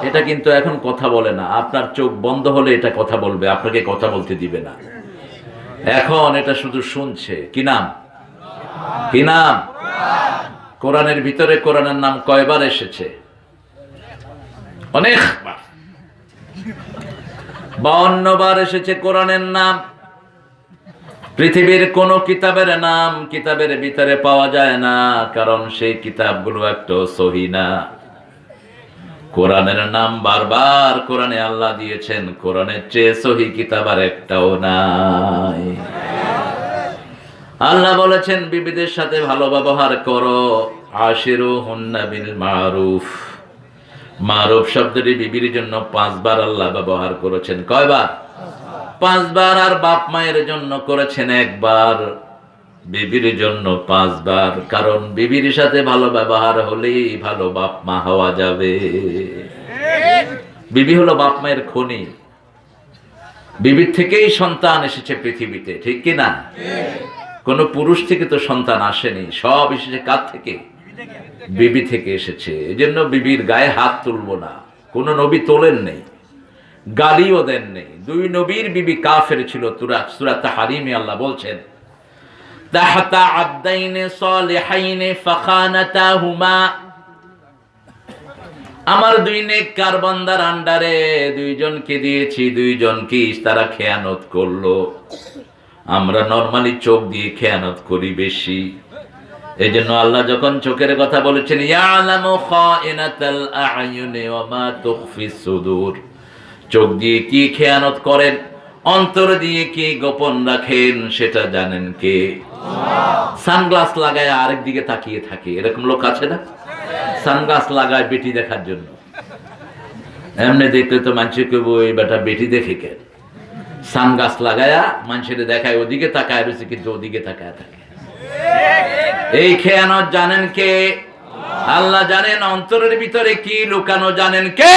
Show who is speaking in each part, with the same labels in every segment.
Speaker 1: এটা কিন্তু এখন কথা বলে না। আপনার চোখ বন্ধ হলে এটা কথা বলবে, আপনাকে কথা বলতে দিবে না। এখন এটা শুধু শুনছে। কি নাম? কি নাম? কোরআনের ভিতরে কোরআনের নাম কয়বার এসেছে? অনেকবার। 52 বার এসেছে কোরআনের নাম। পৃথিবীর কোন কিতাবের নাম কিতাবের ভিতরে পাওয়া যায় না, কারণ সেই কিতাবগুলো একটু সহি না। কোরআনের নাম বারবার কোরআনে আল্লাহ দিয়েছেন, কোরআনের চেয়ে সহি কিতাব আর একটাও নাই। আল্লাহ বলেছেন বিবিদের সাথে ভালো ব্যবহার করো, আশিরুহুন্না বিল মারুফ। মারুফ শব্দটি বিবির জন্য 5 বার আল্লাহ ব্যবহার করেছেন। কয়বার? 5 বার। আর বাপ মায়ের জন্য করেছেন 1 বার, বিবির জন্য 5 বার। কারণ বিবির সাথে ভালো ব্যবহার হলেই ভালো বাপ মা হওয়া যাবে। বিবি হলো বাপ মায়ের খনি। বিবির থেকেই সন্তান এসেছে পৃথিবীতে, ঠিক কি না? কোন পুরুষ থেকে তো সন্তান আসেনি, সব এসেছে কার থেকে? বিবি থেকে এসেছে। এজন্য বিবির গায়ে হাত তুলবো না। কোন নবী তোলেন নেই, গালিও দেন নেই। 2 নবীর বিবি কাফের ছিল। সূরা তাহরিমে আল্লাহ বলছেন, তাহতা আবদাইনে সালিহাইনে ফাখানাতাহুমা। আমার 2 নেককার বান্দার আন্ডারে 2 জনকে দিয়েছি, 2 জনকে তারা খেয়ানত করলো। আমরা নরমালি চোখ দিয়ে খেয়ানত করি বেশি। এজন্য আল্লাহ যখন চোখের কথা বলেছেন, ইয়ালামু খাইনাতাল আ'য়ুনি ওয়া মা তুখফিস সুদূর, চোখ দিয়ে কি খেয়ানত করেন, অন্তর দিয়ে কি গোপন রাখেন, সেটা জানেন কে? সানগ্লাস লাগায় আরেক দিকে তাকিয়ে থাকে, এরকম লোক আছে না? সানগ্লাস লাগায় বেটি দেখার জন্য। এমনি দেখলে তো মানুষ কেবো এই বেটা বেটি দেখে কেন? সানগ্লাস লাগায়া মানুষের দেখায় ওদিকে তাকায় রয়েছে, কিন্তু ওদিকে তাকায় থাকে। এই খেয়ানত জানেন কে? আল্লাহ জানেন। অন্তরের ভিতরে কি লুকানো জানেন কে?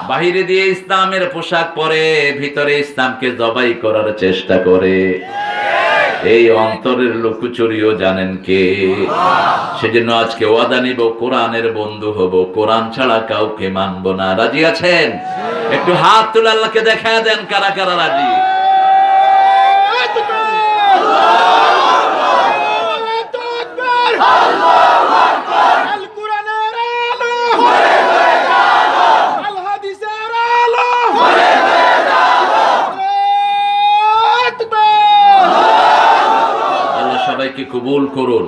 Speaker 1: বাহিরে দিয়ে ইসলামের পোশাক পরে, ভিতরে ইসলামকে জবাই করার চেষ্টা করে। এই অন্তরের লুকোচুরিও জানেন কে? সেজন্য আজকে ওয়াদা নিব, কোরআনের বন্ধু হব, কোরআন ছাড়া কাউকে মানব না। রাজি আছেন? একটু হাত তুলে আল্লাহকে দেখায় দেন কারা কারা রাজি। কবুল করুন।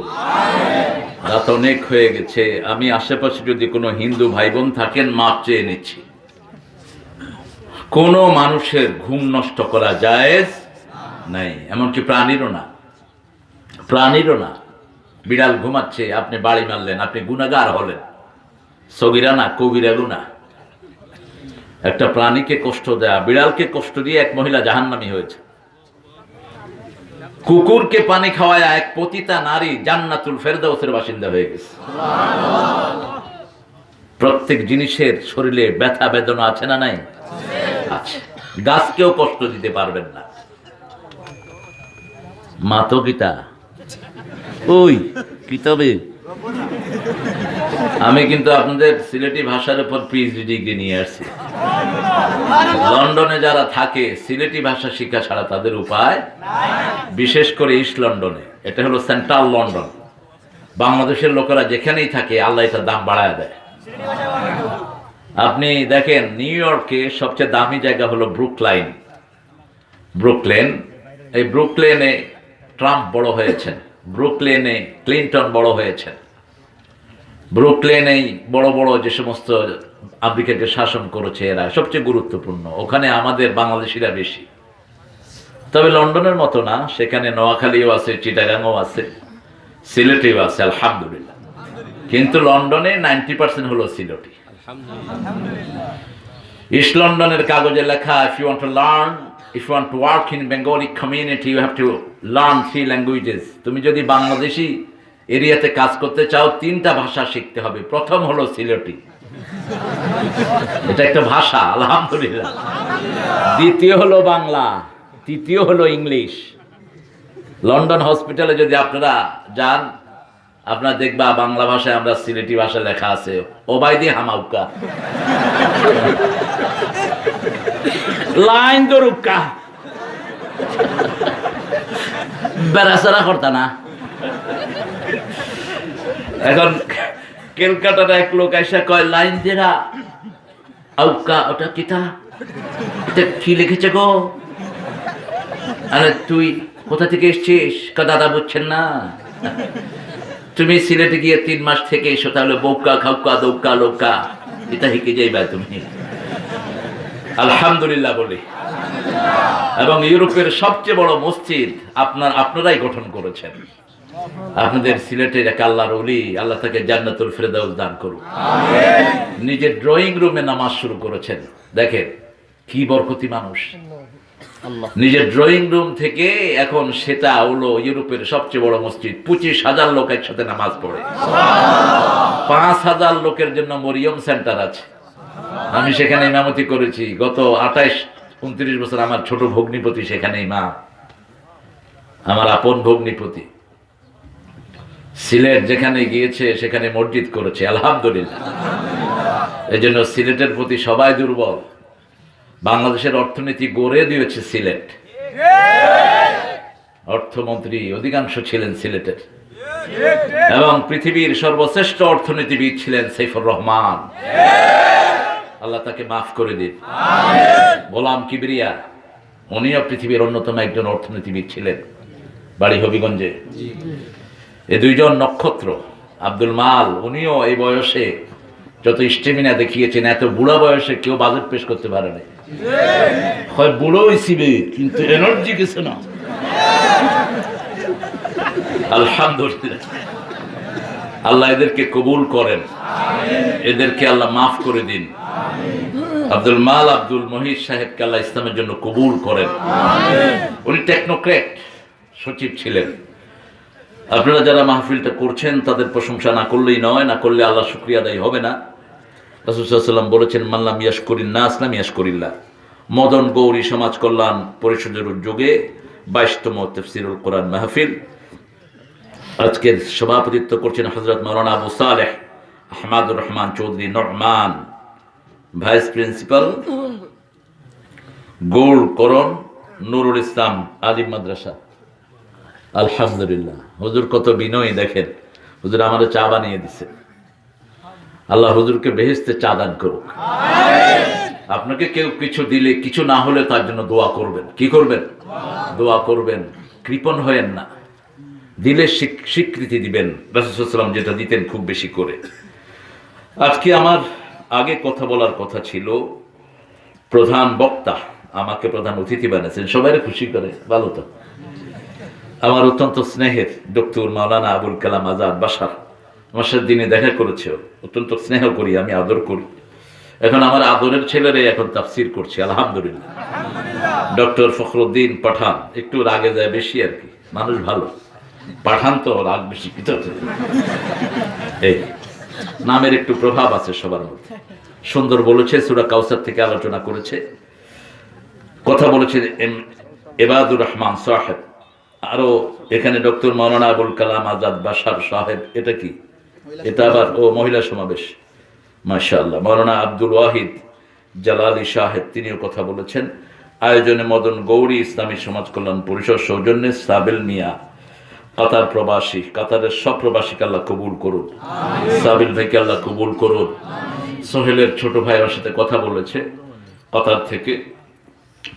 Speaker 1: রাত অনেক হয়ে গেছে। আমি আশেপাশে যদি কোনো হিন্দু ভাই বোন থাকেন, মাপ চেয়ে নিচ্ছি। কোন মানুষের ঘুম নষ্ট করা জায়েজ নাই, এমনকি প্রাণীরও না। প্রাণীরও না। বিড়াল ঘুমাচ্ছে, আপনি বাড়ি মারলেন, আপনি গুনাহগার হলেন। সগীরা না, কবিরা গুনাহ। একটা প্রাণীকে কষ্ট দেয়া, বিড়ালকে কষ্ট দিয়ে এক মহিলা জাহান্নামী হয়েছে। কুকুরকে পানি খাওয়ায় এক পতিতা নারী জান্নাতুল ফেরদাউসের বাসিন্দা হয়ে গেছে। প্রত্যেক জিনিসের শরীরে ব্যথা বেদনা আছে না নাই? আছে। গাছকেও কষ্ট দিতে পারবেন না। মাতো গীতা ওই কিতাবে। আমি কিন্তু আপনাদের সিলেটি ভাষার উপর পিএইচডি ডিগ্রি নিয়ে আসছি। লন্ডনে যারা থাকে, সিলেটি ভাষা শিক্ষা ছাড়া তাদের উপায়, বিশেষ করে ইস্ট লন্ডনে। এটা হলো সেন্ট্রাল লন্ডন। বাংলাদেশের লোকেরা যেখানেই থাকে, আল্লাহ এটা দাম বাড়ায় দেয়। আপনি দেখেন, নিউ ইয়র্কে সবচেয়ে দামি জায়গা হলো ব্রুকলাইন, ব্রুকলেন। এই ব্রুকলেনে ট্রাম্প বড় হয়েছেন, ব্রুকলেনে ক্লিন্টন বড় হয়েছেন, ব্রুকলেনেই বড় বড় যে সমস্ত আমেরিকাকে শাসন করেছে এরা সবচেয়ে গুরুত্বপূর্ণ। ওখানে আমাদের বাংলাদেশিরা বেশি। তবে লন্ডনের মতো না, সেখানে নোয়াখালীও আছে, চিটাগাংও আছে, সিলেটেও আছে, আলহামদুলিল্লাহ। কিন্তু লন্ডনে 90% হলো সিলেটি। ইস্ট লন্ডনের কাগজে লেখা, if you want to learn, if you want to work in Bengali community, you have to learn 3 languages. তুমি যদি বাংলাদেশি এরিয়াতে কাজ করতে চাও, 3টা ভাষা শিখতে হবে। প্রথম হলো সিলেটি, এটা একটা ভাষা, আলহামদুলিল্লাহ। দ্বিতীয় হলো বাংলা, তৃতীয় হলো ইংলিশ। লন্ডন হসপিটালে যদি আপনারা যান, আপনার দেখবা বাংলা ভাষায় আমরা সিলেটি ভাষায় লেখা আছে ওবাইদি হামাউকা, লাইন দরুকা, বেড়াচড়া করতা না। এখন ক্যালকাটার এক লোক এসে কয় লাইন দেরা আউকা, ওটা কিতা, এটা কি লিখেছে গো? আরে তুই কোথা থেকে এসছিস? দাদা বুঝছেন না, তুমি সিলেটে গিয়ে 3 মাস থেকে এসো, তাহলে বৌকা খাউকা দৌকা লোকা এটা শিখে যাইবা তুমি। আলহামদুলিল্লাহ বলি। এবং ইউরোপের সবচেয়ে বড় মসজিদ আপনারাই গঠন করেছেন। আপনাদের সিলেটের এক আল্লাহর ওলি, আল্লাহ তাকে জান্নাতুল ফেরদাউস দান করুন। নিজের ড্রয়িং রুমে নামাজ শুরু করেছেন, দেখেন কি বরকতি মানুষ। নিজের ড্রয়িং রুম থেকে এখন সেটা হলো ইউরোপের সবচেয়ে বড় মসজিদ। 25,000 লোক একসাথে নামাজ পড়ে। 5,000 লোকের জন্য মরিয়ম সেন্টার আছে। আমি সেখানে ইমামতি করেছি গত 28-29 বছর। আমার ছোট ভগ্নিপতি সেখানে ইমাম, আমার আপন ভগ্নিপতি। সিলেট যেখানে গিয়েছে সেখানে মসজিদ করেছে, আলহামদুলিল্লাহ। এই জন্য সিলেটের প্রতি সবাই দুর্বল। বাংলাদেশের অর্থনীতি গড়ে দিয়েছে সিলেট, অর্থমন্ত্রী অধিকাংশ ছিলেন সিলেটের, এবং পৃথিবীর সর্বশ্রেষ্ঠ অর্থনীতিবিদ ছিলেন সাইফুর রহমান, আল্লাহ তাকে মাফ করে দিন। গোলাম কিবরিয়া, উনিও পৃথিবীর অন্যতম একজন অর্থনীতিবিদ ছিলেন, বাড়ি হবিগঞ্জে। এই দুইজন নক্ষত্র। আব্দুল মাল, উনিও এই বয়সে যত স্টেমিনা দেখিয়েছেন, এত বুড়া বয়সে কেউ বাজেট পেশ করতে পারে না। হয় বুড়ো হইছিবে কিন্তু এনার্জি কিছু না। আলহামদুলিল্লাহ, আল্লাহ এদেরকে কবুল করেন, এদেরকে আল্লাহ মাফ করে দিন। আব্দুল মাল আব্দুল মহিদ সাহেবকে আল্লাহ ইসলামের জন্য কবুল করেন। উনি টেকনোক্র্যাট সচিব ছিলেন। আপনারা যারা মাহফিলটা করছেন তাদের প্রশংসা না করলেই নয়, না করলে আল্লাহ শুকরিয়া আদায় হবে না। রাসূল সাল্লাল্লাহু আলাইহি ওয়াসাল্লাম বলেছেন, মাল্লাম ইয়াশকুরিন নাস লাম ইয়াশকুরিল্লাহ। মদন গৌরী সমাজ কল্যাণ পরিষদের উদ্যোগে 22তম তাফসীরুল কোরআন মাহফিল। আজকের সভাপতিত্ব করছেন হযরত মাওলানা আবু সালেহ আহমদুর রহমান চৌধুরী নরমান, ভাইস প্রিন্সিপাল, গোল করণ নুরুল ইসলাম আলিম মাদ্রাসা। আলহামদুলিল্লাহ, হুজুর কত বিনয়ী দেখেন। হুজুর আমাদের চা বানিয়ে দিছে। আল্লাহ হুজুরকে বেহেশতে চা দান করুক। আপনাকে কেউ কিছু দিলে, কিছু না হলে তার জন্য দোয়া করবেন। কি করবেন? দোয়া করবেন। কৃপণ হয়েন না, দিলে স্বীকৃতি দিবেন। রাসূল সাল্লাল্লাহু আলাইহি ওয়াসাল্লাম যেটা দিতেন খুব বেশি করে। আজকে আমার আগে কথা বলার কথা ছিল, প্রধান বক্তা আমাকে প্রধান অতিথি বানিয়েছেন, সবাই খুশি করে, ভালো তো। আমার অত্যন্ত স্নেহের ডক্টর মাওলানা আবুল কালাম আজাদ বাশার আমার সাথে দিনে দেখা করেছে, অত্যন্ত স্নেহ করি, আমি আদর করি। এখন আমার আদরের ছেলেরে এখন তাফসির করছে, আলহামদুলিল্লাহ। ডক্টর ফখরুদ্দিন পাঠান, একটু রাগে যায় বেশি আর কি, মানুষ ভালো। পাঠান তো রাগ বেশি, এই নামের একটু প্রভাব আছে সবার মধ্যে। সুন্দর বলেছে, সূরা কাউসার থেকে আলোচনা করেছে, কথা বলেছে এবাদুর রহমান সাহেব। আরো এখানে ডক্টর মাওলানা আবুল কালাম আজাদ বাশার সাহেব, এটা কি? এটা আবার ও মহিলা সমাবেশ, মাশাআল্লাহ। মাওলানা আব্দুল ওয়াহিদ জালালি সাহেব, তিনিও কথা বলেছেন। আয়োজনে মদন গৌরী ইসলামী সমাজ কল্যাণ পরিষদ সৌজন্যে সাবেল মিয়া, কাতার প্রবাসী, কাতারের সব প্রবাসীকে আল্লাহ কবুল করুন। সাবিল ভাইকে আল্লাহ কবুল করুন। সোহেলের ছোট ভাই আমার সাথে কথা বলেছে কাতার থেকে,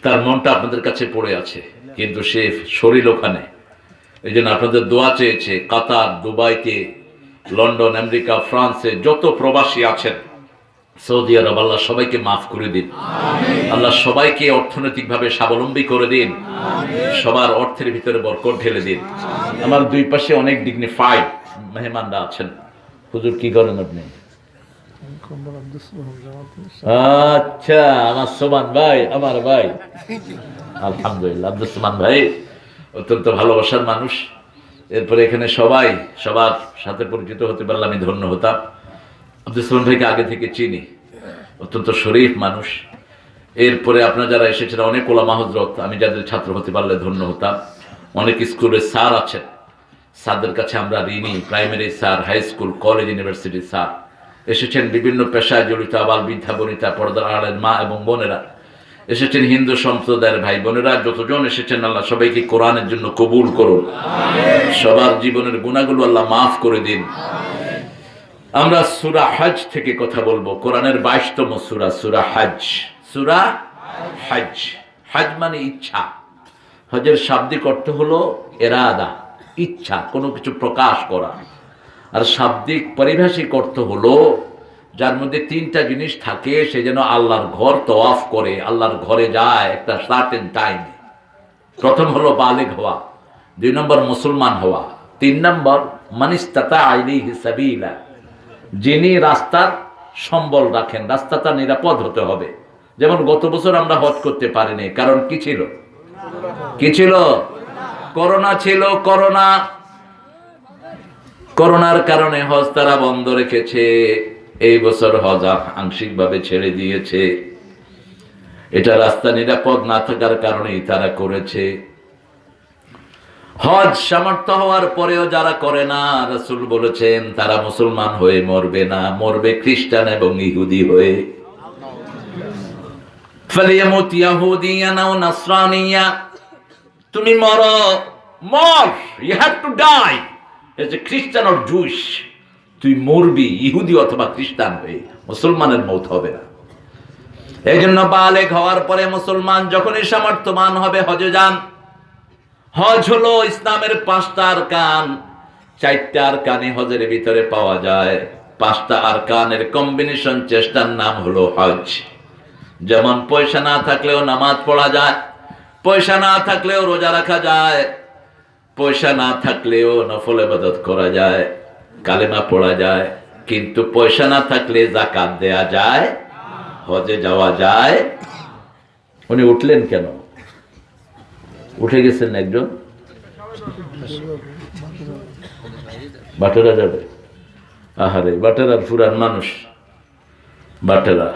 Speaker 1: তার মনটা আপনাদের কাছে পড়ে আছে, কিন্তু সে শরীর ওখানে, এই জন্য আপনাদের দোয়া চেয়েছে। কাতার, দুবাইতে, লন্ডন, আমেরিকা, ফ্রান্সে যত প্রবাসী আছেন, সৌদি আরব, আল্লাহ সবাইকে মাফ করে দিন। আল্লাহ সবাইকে অর্থনৈতিকভাবে স্বাবলম্বী করে দিন। সবার অর্থের ভিতরে বরকত ঢেলে দিন। আমার দুই পাশে অনেক ডিগনিফাইড মেহমানরা আছেন। হুজুর কি করেন আপনি? আচ্ছা, আমার সোমান ভাই, আমার ভাই, আলহামদুলিল্লাহ। আব্দুল সোমান ভাই অত্যন্ত ভালোবাসার মানুষ। এরপরে এখানে সবাই সবার সাথে পরিচিত হতে পারলে আমি ধন্য হতাম। আব্দুল সোমান ভাইকে আগে থেকে চিনি, অত্যন্ত শরীফ মানুষ। এরপরে আপনারা যারা এসেছেন, অনেক ওলামা হযরত, আমি যাদের ছাত্র হতে পারলে ধন্য হতাম। অনেক স্কুলের স্যার আছেন, স্যারদের কাছে আমরা ঋণী। Primary sir, high school, college, university sir এসেছেন, বিভিন্ন পেশায় জড়িত আবাল বৃদ্ধা বনিতা, পর্দার আড়ালের মা এবং বোনেরা এসেছেন, হিন্দু সম্প্রদায়ের ভাই বোনেরা যতজন এসেছেন, আল্লাহ সবাইকে কোরআনের জন্য কবুল করুন, সবার জীবনের গুনাহগুলো আল্লাহ মাফ করে দিন। আমরা সূরা হজ থেকে কথা বলবো। কোরআনের 22তম সূরা, সূরা হজ। সূরা হজ, হজ মানে ইচ্ছা। হজের শাব্দিক অর্থ হলো ইরাদা, ইচ্ছা, কোনো কিছু প্রকাশ করা। আর শাব্দিক পারিভাষিক অর্থ হলো যার মধ্যে তিনটা জিনিস থাকে, সে যেন আল্লাহর ঘর তওয়াফ করে, আল্লাহর ঘরে যায় একটা সার্টেন টাইমে। প্রথম হলো বালিগ হওয়া, 2 নম্বর মুসলমান হওয়া, 3 নম্বর মানিস্তাতা ইলাইহি সাবিলা, যিনি রাস্তার সম্বল রাখেন, রাস্তাটা নিরাপদ হতে হবে। যেমন গত বছর আমরা হজ করতে পারিনি, কারণ কি ছিল? কি ছিল? করোনা ছিল। করোনার কারণে হজ তারা বন্ধ রেখেছে। এই বছর হজ আংশিকভাবে ছেড়ে দিয়েছে। এটা রাস্তা নিরাপদ না থাকার কারণেই তারা করেছে। হজ সামর্থ্য হওয়ার পরেও যারা করে না, রাসূল বলেছেন তারা মুসলমান হয়ে মরবে না, মরবে খ্রিস্টান এবং ইহুদি হয়ে। ফালিয়ামুত ইয়াহুদিয়ান আও নাসরানিয়া, তুমি মর, you have to die as a Christian or Jewish. তুই মরবি ইহুদি অথবা খ্রিস্টান হয়ে, মুসলমানের মৌত হবে না। এই জন্য বালেগ হওয়ার পরে মুসলমান যখনই সামর্থ্যবান হবে হজে যান। হজ হলো ইসলামের 5টা আরকান। 4টা আরকানে হজের ভিতরে পাওয়া যায়। 5টা আরকানের কম্বিনেশন চেষ্টার নাম হলো হজ। যেমন পয়সা না থাকলেও নামাজ পড়া যায়, পয়সা না থাকলেও রোজা রাখা যায়, পয়সা না থাকলেও নফল ইবাদত করা যায়, কালেমা পড়া যায়, কিন্তু পয়সা না থাকলে যাকাত দেয়া যায়, হজে যাওয়া যায়। উনি উঠলেন কেন? উঠে গেছেন একজন, বাটেরা যাবে। আহারে বাটেরার ফুরান মানুষ, বাটেরা,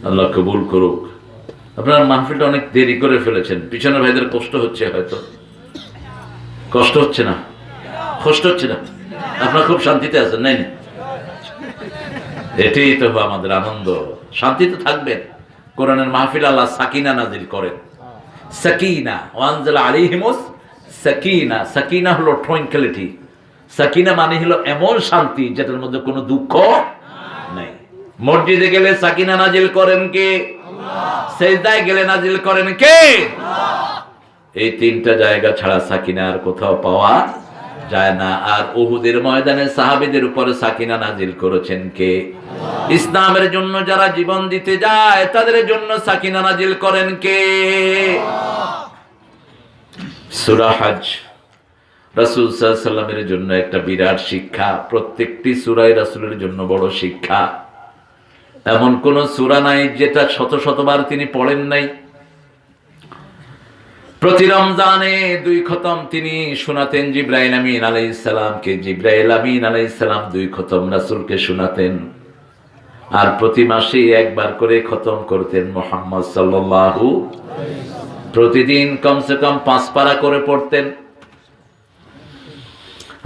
Speaker 1: আল্লাহ কবুল করুক। আপনার মাহফিলটা অনেক দেরি করে ফেলেছেন, পিছনের ভাইদের কষ্ট হচ্ছে, হয়তো কষ্ট হচ্ছে না? কষ্ট হচ্ছে না? আপনারা খুব শান্তিতে আছেন, নাই না? এটাই তো আমাদের আনন্দ। শান্তিতে থাকবেন। কোরআনের মাহফিল আল্লাহ সাকিনা নাজিল করেন। সাকিনা, ওয়ানজালা আলাইহিমুস সাকিনা। সাকিনা হলো ট্রাঙ্কুইলিটি। সাকিনা মানে হলো এমন শান্তি যেটার মধ্যে কোনো দুঃখ নাই। মসজিদে গেলে সাকিনা নাজিল করেন কে? আল্লাহ। সেজদায় গেলে নাজিল করেন কে? আল্লাহ। এই 3টা জায়গা ছাড়া সাকিনা আর কোথাও পাওয়া যায় না। আর উহুদের ময়দানে সাহাবীদের উপরে সাকিনা নাজিল করেছেন কে? আল্লাহ। ইসলামের জন্য যারা জীবন দিতে যায় তাদের জন্য সাকিনা নাজিল করেন কে? আল্লাহ। সূরা হজ রাসূল সাল্লাল্লাহু আলাইহি ওয়াসাল্লামের জন্য একটা বিরাট শিক্ষা। প্রত্যেকটি সূরাই রাসূলের জন্য বড় শিক্ষা। এমন কোন সূরা নাই যেটা শতবার তিনি পড়েন নাই। প্রতি রমজানে 2 খতম তিনি শোনাতেন জিবরাইল আমিন আলাইহিস সালামকে। জিবরাইল আমিন আলাইহিস সালাম 2 খতম রাসূলকে শোনাতেন। আর প্রতি মাসে একবার করে খতম করতেন মুহাম্মদ সাল্লাল্লাহু আলাইহি ওয়াসাল্লাম। প্রতিদিন কমসে কম 5 পারা করে পড়তেন।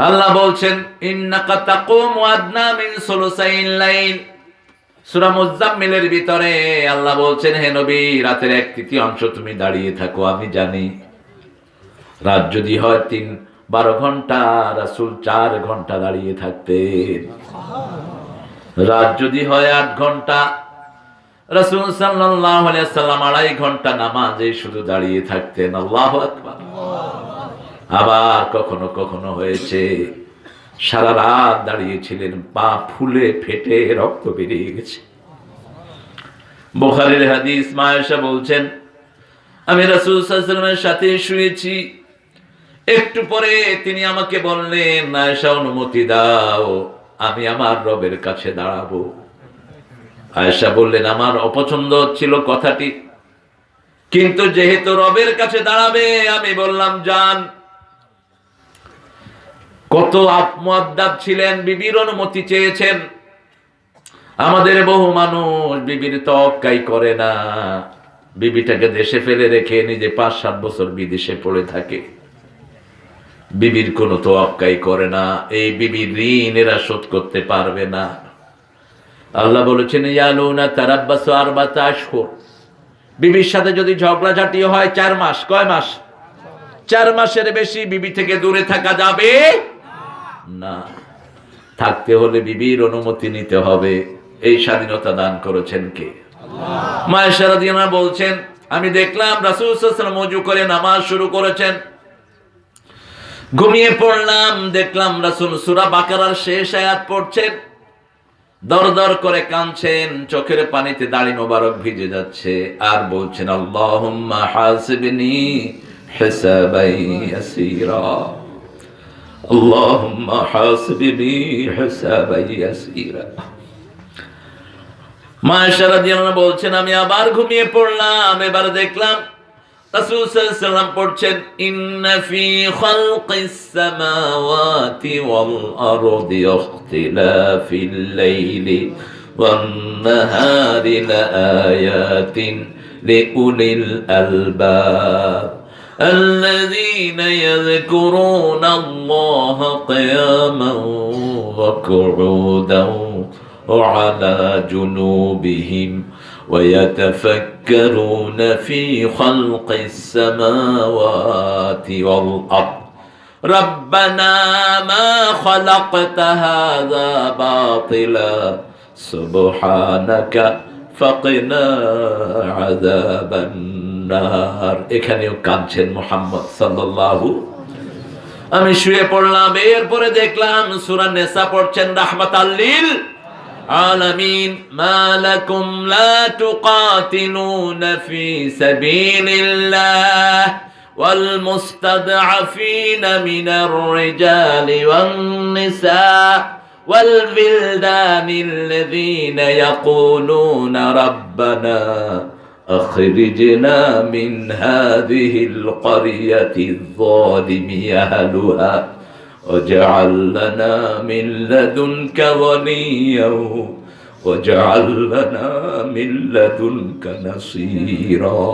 Speaker 1: আল্লাহ বলছেন ইন্নাকা তাকুমু আদনা মিন সুলুসাইল লাইল। সূরা মুজাম্মিলের ভিতরে আল্লাহ বলছেন, হে নবী, রাতের 1/3 তুমি দাঁড়িয়ে থাকো। আমি জানি রাত যদি হয় 12 ঘন্টা, রাসূল 4 ঘন্টা দাঁড়িয়ে থাকতেন। রাত যদি হয় 8 ঘন্টা, রাসূল সাল্লাল্লাহু আলাইহি ওয়াসাল্লাম 2.5 ঘন্টা নামাজে শুধু দাঁড়িয়ে থাকতেন। আল্লাহু আকবার। আবার কখনো কখনো হয়েছে সারা রাত দাঁড়িয়েছিলেন, পা ফুলে ফেটে রক্ত বেরিয়ে গেছে। বুখারীর হাদিস, মা আয়েশা বলছেন, আমি রাসূল সাল্লাল্লাহু আলাইহি ওয়াসাল্লামের সাথে শুয়েছি। একটু পরে তিনি আমাকে বললেন, আয়েশা অনুমতি দাও, আমি আমার রবের কাছে দাঁড়াবো। আয়েশা বললেন, আমার অপছন্দ ছিল কথাটি, কিন্তু যেহেতু রবের কাছে দাঁড়াবে, আমি বললাম যান। কত মুআদ্দাব ছিলেন, বিবির অনুমতি চেয়েছেন। আমাদের বহু মানুষ বিবির তওয়াক্কাই করে না, বিবিটাকে দেশে ফেলে রেখে নিজে 5-7 বছর বিদেশে পড়ে থাকে। বিবির কোনো তোয়াক্কাই করে না, এই বিবির ঋণ এরা শোধ করতে পারবে না। আল্লাহ বলেছেন ইয়ালুনা তারাব্বাসু আরবাতা আশহুর, বিবির সাথে যদি ঝগড়াঝাটি হয় 4 মাস। কয় মাস? 4 মাসের বেশি বিবি থেকে দূরে থাকা যাবে না। থাকতে হলে বিবির অনুমতি নিতে হবে। এই স্বাধীনতা দান করেছেন কে? আল্লাহ। মা আয়েশা রাদিয়াল্লাহু আনহা বলছেন, আমি দেখলাম রাসূল সাল্লাল্লাহু আলাইহি ওয়াসাল্লাম ওযু করে নামাজ শুরু করেছেন, ঘুমিয়ে পড়লাম, দেখলাম রাসূল সূরা বাকারার শেষ আয়াত পড়ছেন, দর দর করে কাঁদছেন, চোখের পানিতে দাড়ি মোবারক ভিজে যাচ্ছে, আর বলছেন আল্লাহুম্মা হাসিবনি হিসাবাই ইয়াসীরা, আল্লাহুম্মা হাসিবনি হিসাবাই ইয়াসীরা। মা আয়েশা রাদিয়াল্লাহু আনহা বলছেন, আমি আবার ঘুমিয়ে পড়লাম, এবার দেখলাম রাসূল সাল্লাল্লাহু আলাইহি ওয়াসাল্লাম পড়ছেন ইন্না ফি খালকিস সামাওয়াতি ওয়াল আরদি ইখতিলাফিল লাইলি ওয়ান নাহারি লাআয়াতিন লিউলিল আলবাব الذين يذكرون الله قياما وقعودا وعلى جنوبهم ويتفكرون في خلق السماوات والأرض ربنا ما خلقت هذا باطلا سبحانك فقنا عذاب النار। এখানেও কাঁদছেন মুহাম্মদ সাল্লাল্লাহু। আমি শুয়ে পড়লাম, এরপরে দেখলাম সূরা নিসা পড়ছেন রাহমাতাল লিল আলামিন। মা লাকুম লা তুকাতিলুনা ফি সাবিলিল্লাহ ওয়াল মুস্তাদআফিনা মিনার রিজালি ওয়ান নিসা ওয়াল বিলদানিল্লাযীনা ইয়াকুলুনা রাব্বানা আখরিজনা মিন হাযিহিল ক্বরিয়াতিয যালিমি আহলুহা واجعل لنا من لدنك وليا واجعل لنا من لدنك نصيرا।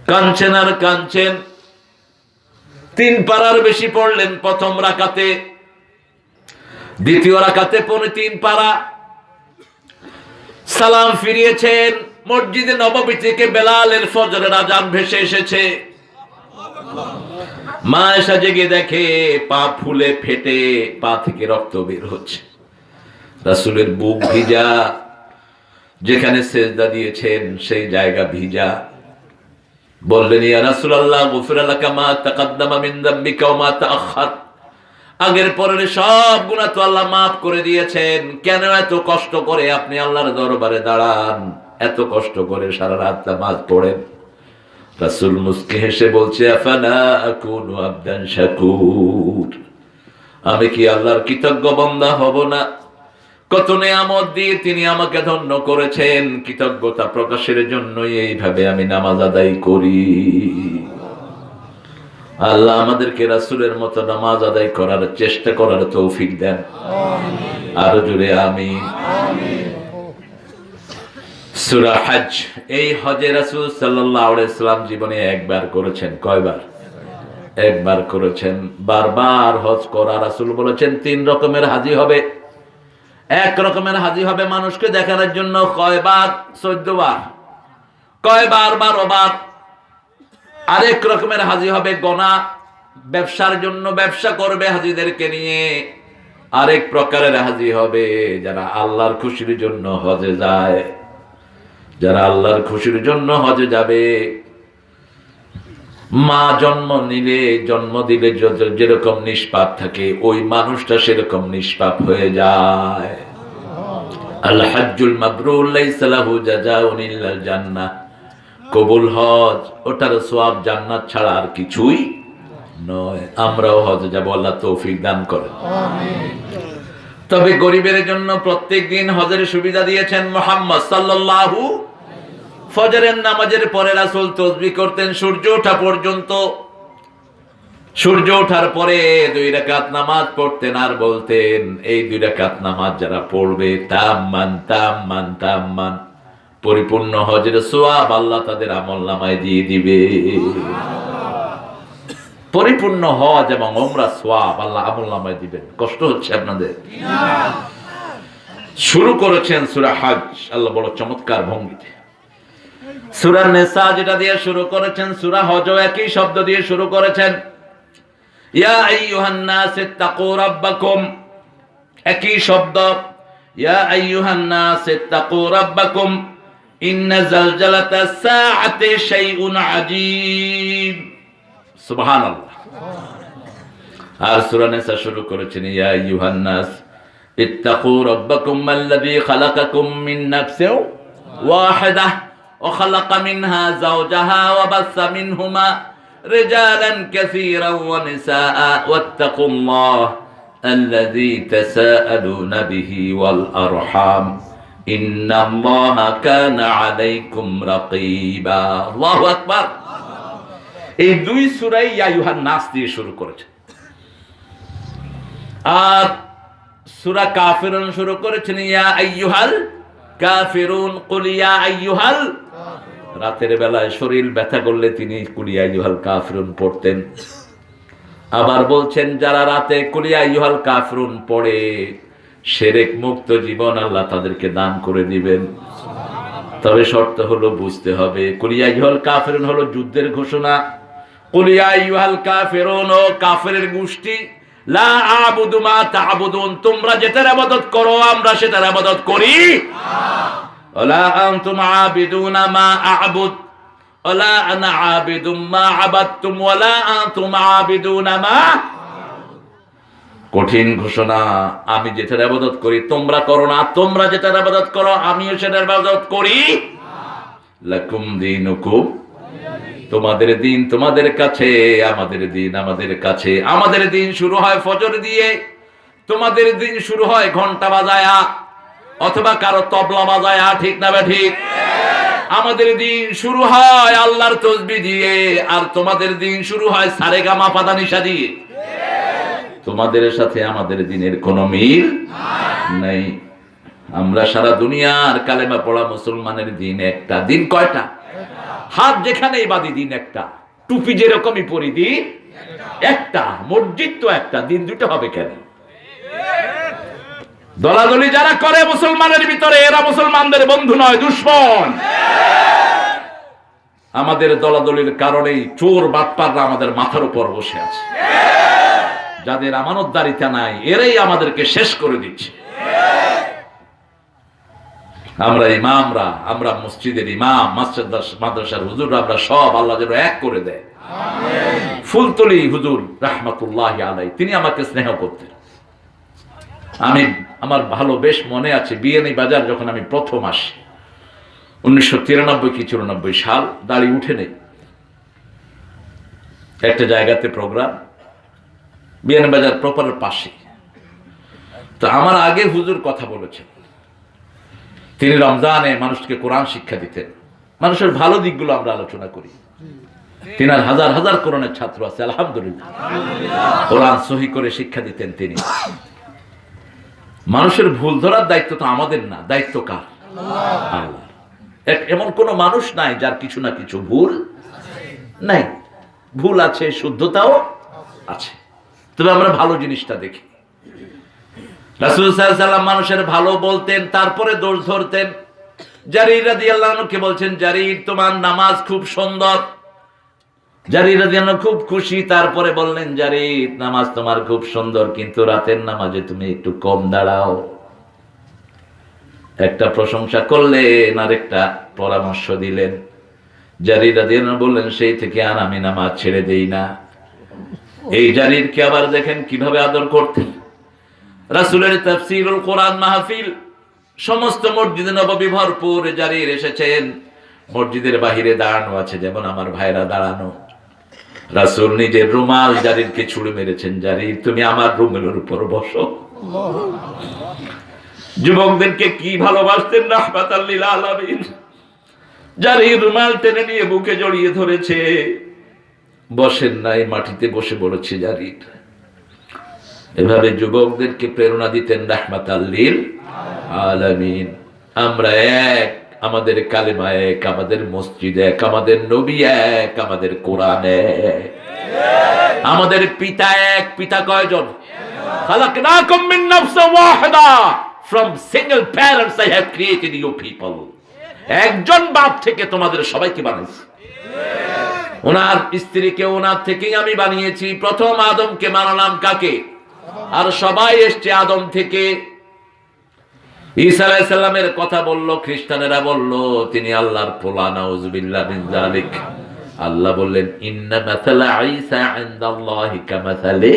Speaker 1: কাঁদছেন আর কাঁদছেন, 3 পারার বেশি পড়লেন প্রথম রাকাতে, দ্বিতীয় রাকাতে 3 পারা। সালাম ফিরিয়েছেন, মসজিদে নববী থেকে বেলালের ফজরের আযান ভেসে এসেছে। মা আয়েশা জেগে দেখে পা ফুলে ফেটে পা থেকে রক্ত বের হচ্ছে, রাসূলের বুক ভিজা, যেখানে সেজদা দিয়েছেন সেই জায়গা ভিজা। বললেন ইয়া রাসূলুল্লাহ গফিরা লাকা মা তাকাদ্দামা মিন যামবিকা ওয়া মা তাআখার, আগের পরের সব গুনাহ তো আল্লাহ maaf করে দিয়েছেন, কেন এত কষ্ট করে আপনি আল্লাহর দরবারে দাঁড়ান, এত কষ্ট করে সারা রাত নামাজ পড়েন? রাসূল মুস্কি হেসে বলছে আফালা আকুনু আবদান শাকুর, আমি কি আল্লাহর কৃতজ্ঞ বান্দা হব না? কত নিয়ামত দিয়ে তিনি আমাকে ধন্য করেছেন, কৃতজ্ঞতা প্রকাশের জন্যই এইভাবে আমি নামাজ আদায় করি। আল্লাহ আমাদেরকে রাসূলের মতো নামাজ আদায় করার চেষ্টা করার তৌফিক দেন, আমিন। আর জোরে আমিন। সূরা হজ, এই হজে রাসূল সাল্লাল্লাহু আলাইহি সাল্লাম জীবনে একবার করেছেন। কয়বার? একবার করেছেন। বারবার হজ করা, রাসূল বলেছেন 3 রকমের হাজী হবে। এক রকমের হাজী হবে মানুষকে দেখানোর জন্য, কয়বার? 14 বার। কয়বার? 12 বার। আরেক রকমের হাজী হবে গোনা, ব্যবসার জন্য ব্যবসা করবে হাজীদেরকে নিয়ে। আরেক প্রকারের হাজী হবে যারা আল্লাহর খুশির জন্য হজে যায়, যারা আল্লাহর খুশির জন্য হজে যাবে। মা জন্ম দিলে যেরকম নিষ্পাপ থাকে, ওই মানুষটা সেরকম নিষ্পাপ হয়ে যায়। আল হজ্জুল মাবরুর লাইসা লাহু জাযাউন ইল্লাল জান্নাহ, কবুল হজ, ওটার সওয়াব জান্নাত ছাড়া আর কিছুই নয়। আমরাও হজে যাব, আল্লাহ তৌফিক দান করেন, আমিন। তবে গরিবের জন্য প্রত্যেক দিন হজের সুবিধা দিয়েছেন মুহাম্মদ সাল্লাল্লাহু। ফজরের নামাজের পরে রাসূল তাসবিহ করতেন সূর্য ওঠা পর্যন্ত। সূর্য ওঠার পরে 2 রাকাত নামাজ পড়তেন আর বলতেন, এই 2 রাকাত নামাজ যারা পড়বে তাম্মান তাম্মান তাম্মান, পরিপূর্ণ হজের সওয়াব আল্লাহ তাদের আমলনামায় দিয়ে দিবে। পরিপূর্ণ হজ এবং উমরা সওয়াব আল্লাহ আমলনামায় দিবেন। কষ্ট হচ্ছে আপনাদের? শুরু করেছেন সূরা হজ আল্লাহ বড় চমৎকার ভঙ্গিতে। সূরা নিসা যেটা দিয়ে শুরু করেছেন, সূরা হজও একই শব্দ দিয়ে শুরু করেছেন। ইয়া আইয়ুহান নাস ইত্তাকু রাব্বাকুম, একই শব্দ। ইয়া আইয়ুহান নাস ইত্তাকু রাব্বাকুম ইন্না জালজালাতাস সাআতি শাইউন আজীব। সুবহানাল্লাহ। আর সূরা নিসা শুরু করেছেন ইয়া আইয়ুহান নাস ইত্তাকু রাব্বাকুম আল্লাযী খালাকাকুম মিন নাফসিন ওয়াহিদাহ ওয়া খালাকা মিনহা যাওজাহা ওয়া বাসসা মিনহুমা রিজালান কাসীরান ওয়া নিসাআ ওয়াত্তাকুল্লাহ আল্লাযী তাসাআলুনা বিহি ওয়াল আরহাম ইন্নাল্লাহা কানা আলাইকুম রাকীবা। আল্লাহু আকবার। এই দুই সূরাই ইয়া আইয়ুহান নাস দিয়ে শুরু করেছে। আর সূরা কাফিরুন শুরু করেছেন ইয়া আইয়ুহাল কাফিরুন কুল ইয়া আইয়ুহাল। রাতের বেলায় শরীর ব্যথা করলে তিনি কুল ইয়া আইয়ুহাল কাফিরুন পড়তেন। আবার বলছেন যারা রাতে কুল ইয়া আইয়ুহাল কাফিরুন পড়ে শিরক মুক্ত জীবন আল্লাহ তাদেরকে দান করে দিবেন। তবে শর্ত হলো বুঝতে হবে কুল ইয়া আইয়ুহাল কাফিরুন হলো যুদ্ধের ঘোষণা। কুল ইয়া আইয়ুহাল কাফিরুন ও কাফেরের গোষ্ঠী, লা আ'বুদু মা তা'বুদুন, তোমরা যেটার ইবাদত করো আমরা সেটার ইবাদত করি। ওয়ালা আনতুম আ'বিদুনা মা আ'বুদ ওয়ালা আনা আ'বিদুম মা আবাদতুম ওয়ালা আনতুম আ'বিদুনা মা। কঠিন ঘোষণা। আমি যেটার ইবাদত করি তোমরা করো না, তোমরা যেটার ইবাদত করো আমিও সেটার ইবাদত করি। লাকুম দীনুকুম, তোমাদের দিন তোমাদের কাছে, আমাদের দিন আমাদের কাছে। আমাদের দিন শুরু হয় ফজর দিয়ে, তোমাদের দিন শুরু হয় ঘন্টা বাজায়া অথবা কারো তবলা বাজায়া, ঠিক না বে ঠিক? আমাদের দিন শুরু হয় আল্লাহর তাসবিহ দিয়ে, আর তোমাদের দিন শুরু হয় সারেগামা পাদানিসা দিয়ে। তোমাদের সাথে আমাদের দিনের কোনো মিল নাই। আমরা সারা দুনিয়ার কালেমা পড়া মুসলমানের দিন একটা। দিন কয়টা? হাত যেখানেই বাঁধি দিন একটা, টুপি যেরকমই পরি দিন একটা, মসজিদ তো একটা, দিন দুটো হবে কেন? দলাদলি যারা করে মুসলমানের ভিতরে এরা মুসলমানদের বন্ধু নয়, দুশমন। আমাদের দলাদলির কারণেই চোর বাটপাররা আমাদের মাথার উপর বসে আছে। যাদের আমানতদারিতা নাই এরাই আমাদেরকে শেষ করে দিচ্ছে। আমরা ইমামরা, আমরা মসজিদের ইমাম, মাদ্রাসার হুজুর, আমরা সব আল্লাহ যেন এক করে দেয়। ফুলতলি হুজুর রাহমাতুল্লাহি আলাইহি তিনি আমাকে স্নেহ করতেন। আমি আমার ভালো বেশ মনে আছে বিএনএ বাজার যখন আমি প্রথম আসি 1993 কি 94 সাল, দাড়ি উঠে নেই, একটা জায়গাতে প্রোগ্রাম বিএনএ বাজার প্রপারের পাশে। তো আমার আগে হুজুর কথা বলেছেন, তিনি রমজানে মানুষকে কোরআন শিক্ষা দিতেন। মানুষের ভালো দিকগুলো আমরা আলোচনা করি। তিনার হাজার হাজার কোরআনের ছাত্র আছে আলহামদুলিল্লাহ, কোরআন সহি করে শিক্ষা দিতেন তিনি। মানুষের ভুল ধরার দায়িত্ব তো আমাদের না, দায়িত্ব কার? আল্লাহ। এমন কোন মানুষ নাই যার কিছু না কিছু ভুল নাই। ভুল আছে, শুদ্ধতাও আছে, তবে আমরা ভালো জিনিসটা দেখি। রাসূল সাল্লাল্লাহু আলাইহি ওয়াসাল্লাম মানুষের ভালো বলতেন, তারপরে দোষ ধরতেন। জারীর রাদিয়াল্লাহু আনহু কে বলছেন, জারীর তোমার নামাজ খুব সুন্দর। জারীর রাদিয়াল্লাহু আনহু খুব খুশি, তারপরে বললেন, জারীর নামাজ তোমার খুব সুন্দর, কিন্তু রাতের নামাজে তুমি একটু কম দাঁড়াও। একটা প্রশংসা করলেন আর একটা পরামর্শ দিলেন। জারীর রাদিয়াল্লাহু আনহু বললেন, সেই থেকে আর আমি নামাজ ছেড়ে দেই না। এই জারীরকে আবার দেখেন কিভাবে আদর করতেন। রাসূলের তাফসীরুল কোরআন মাহফিল সমস্ত মসজিদে নববী ভরপুর, জারীর এসেছেন। মসজিদের বাহিরে দাঁড়ানো আছে যেমন আমার ভাইরা দাঁড়ানো। রাসূল নিজের রুমাল জারীরকে ছুঁড়ে মেরেছেন, জারীর তুমি আমার রুমালের উপর বসো। যুবকদেরকে কি ভালোবাসতেন রাহমাতাল লিল আলামিন। জারীর রুমাল টেনে নিয়ে বুকে জড়িয়ে ধরেছে, বসেন নাই, মাটিতে বসে বলেছে জারীর। এভাবে যুবকদেরকে প্রেরণা দিতেন রাহমাতাল লিল আলামিন। আমরা এক, আমাদের কালেমা এক, আমাদের মসজিদ এক, আমাদের নবী এক, আমাদের কোরআন এক। আমাদের পিতা এক, পিতা কয়জন? খালাকনাকুম মিন নাফসিন Waheeda, from single parents I have created you people. একজন বাপ থেকে তোমাদের সবাইকে বানিয়েছি। ওনার স্ত্রীকে ওনার থেকেই আমি বানিয়েছি। প্রথম আদমকে বানালাম কাকে? আর সবাই এসছে আদম থেকে। ঈসা আলাইহিস সালামের কথা বললো, খ্রিস্টানেরা বললো তিনি আল্লাহর পোলা, নাউযুবিল্লাহ মিন যালিক। আল্লাহ বললেন ইন্না মাসালা ঈসা ইনদাল্লাহি কামাসালি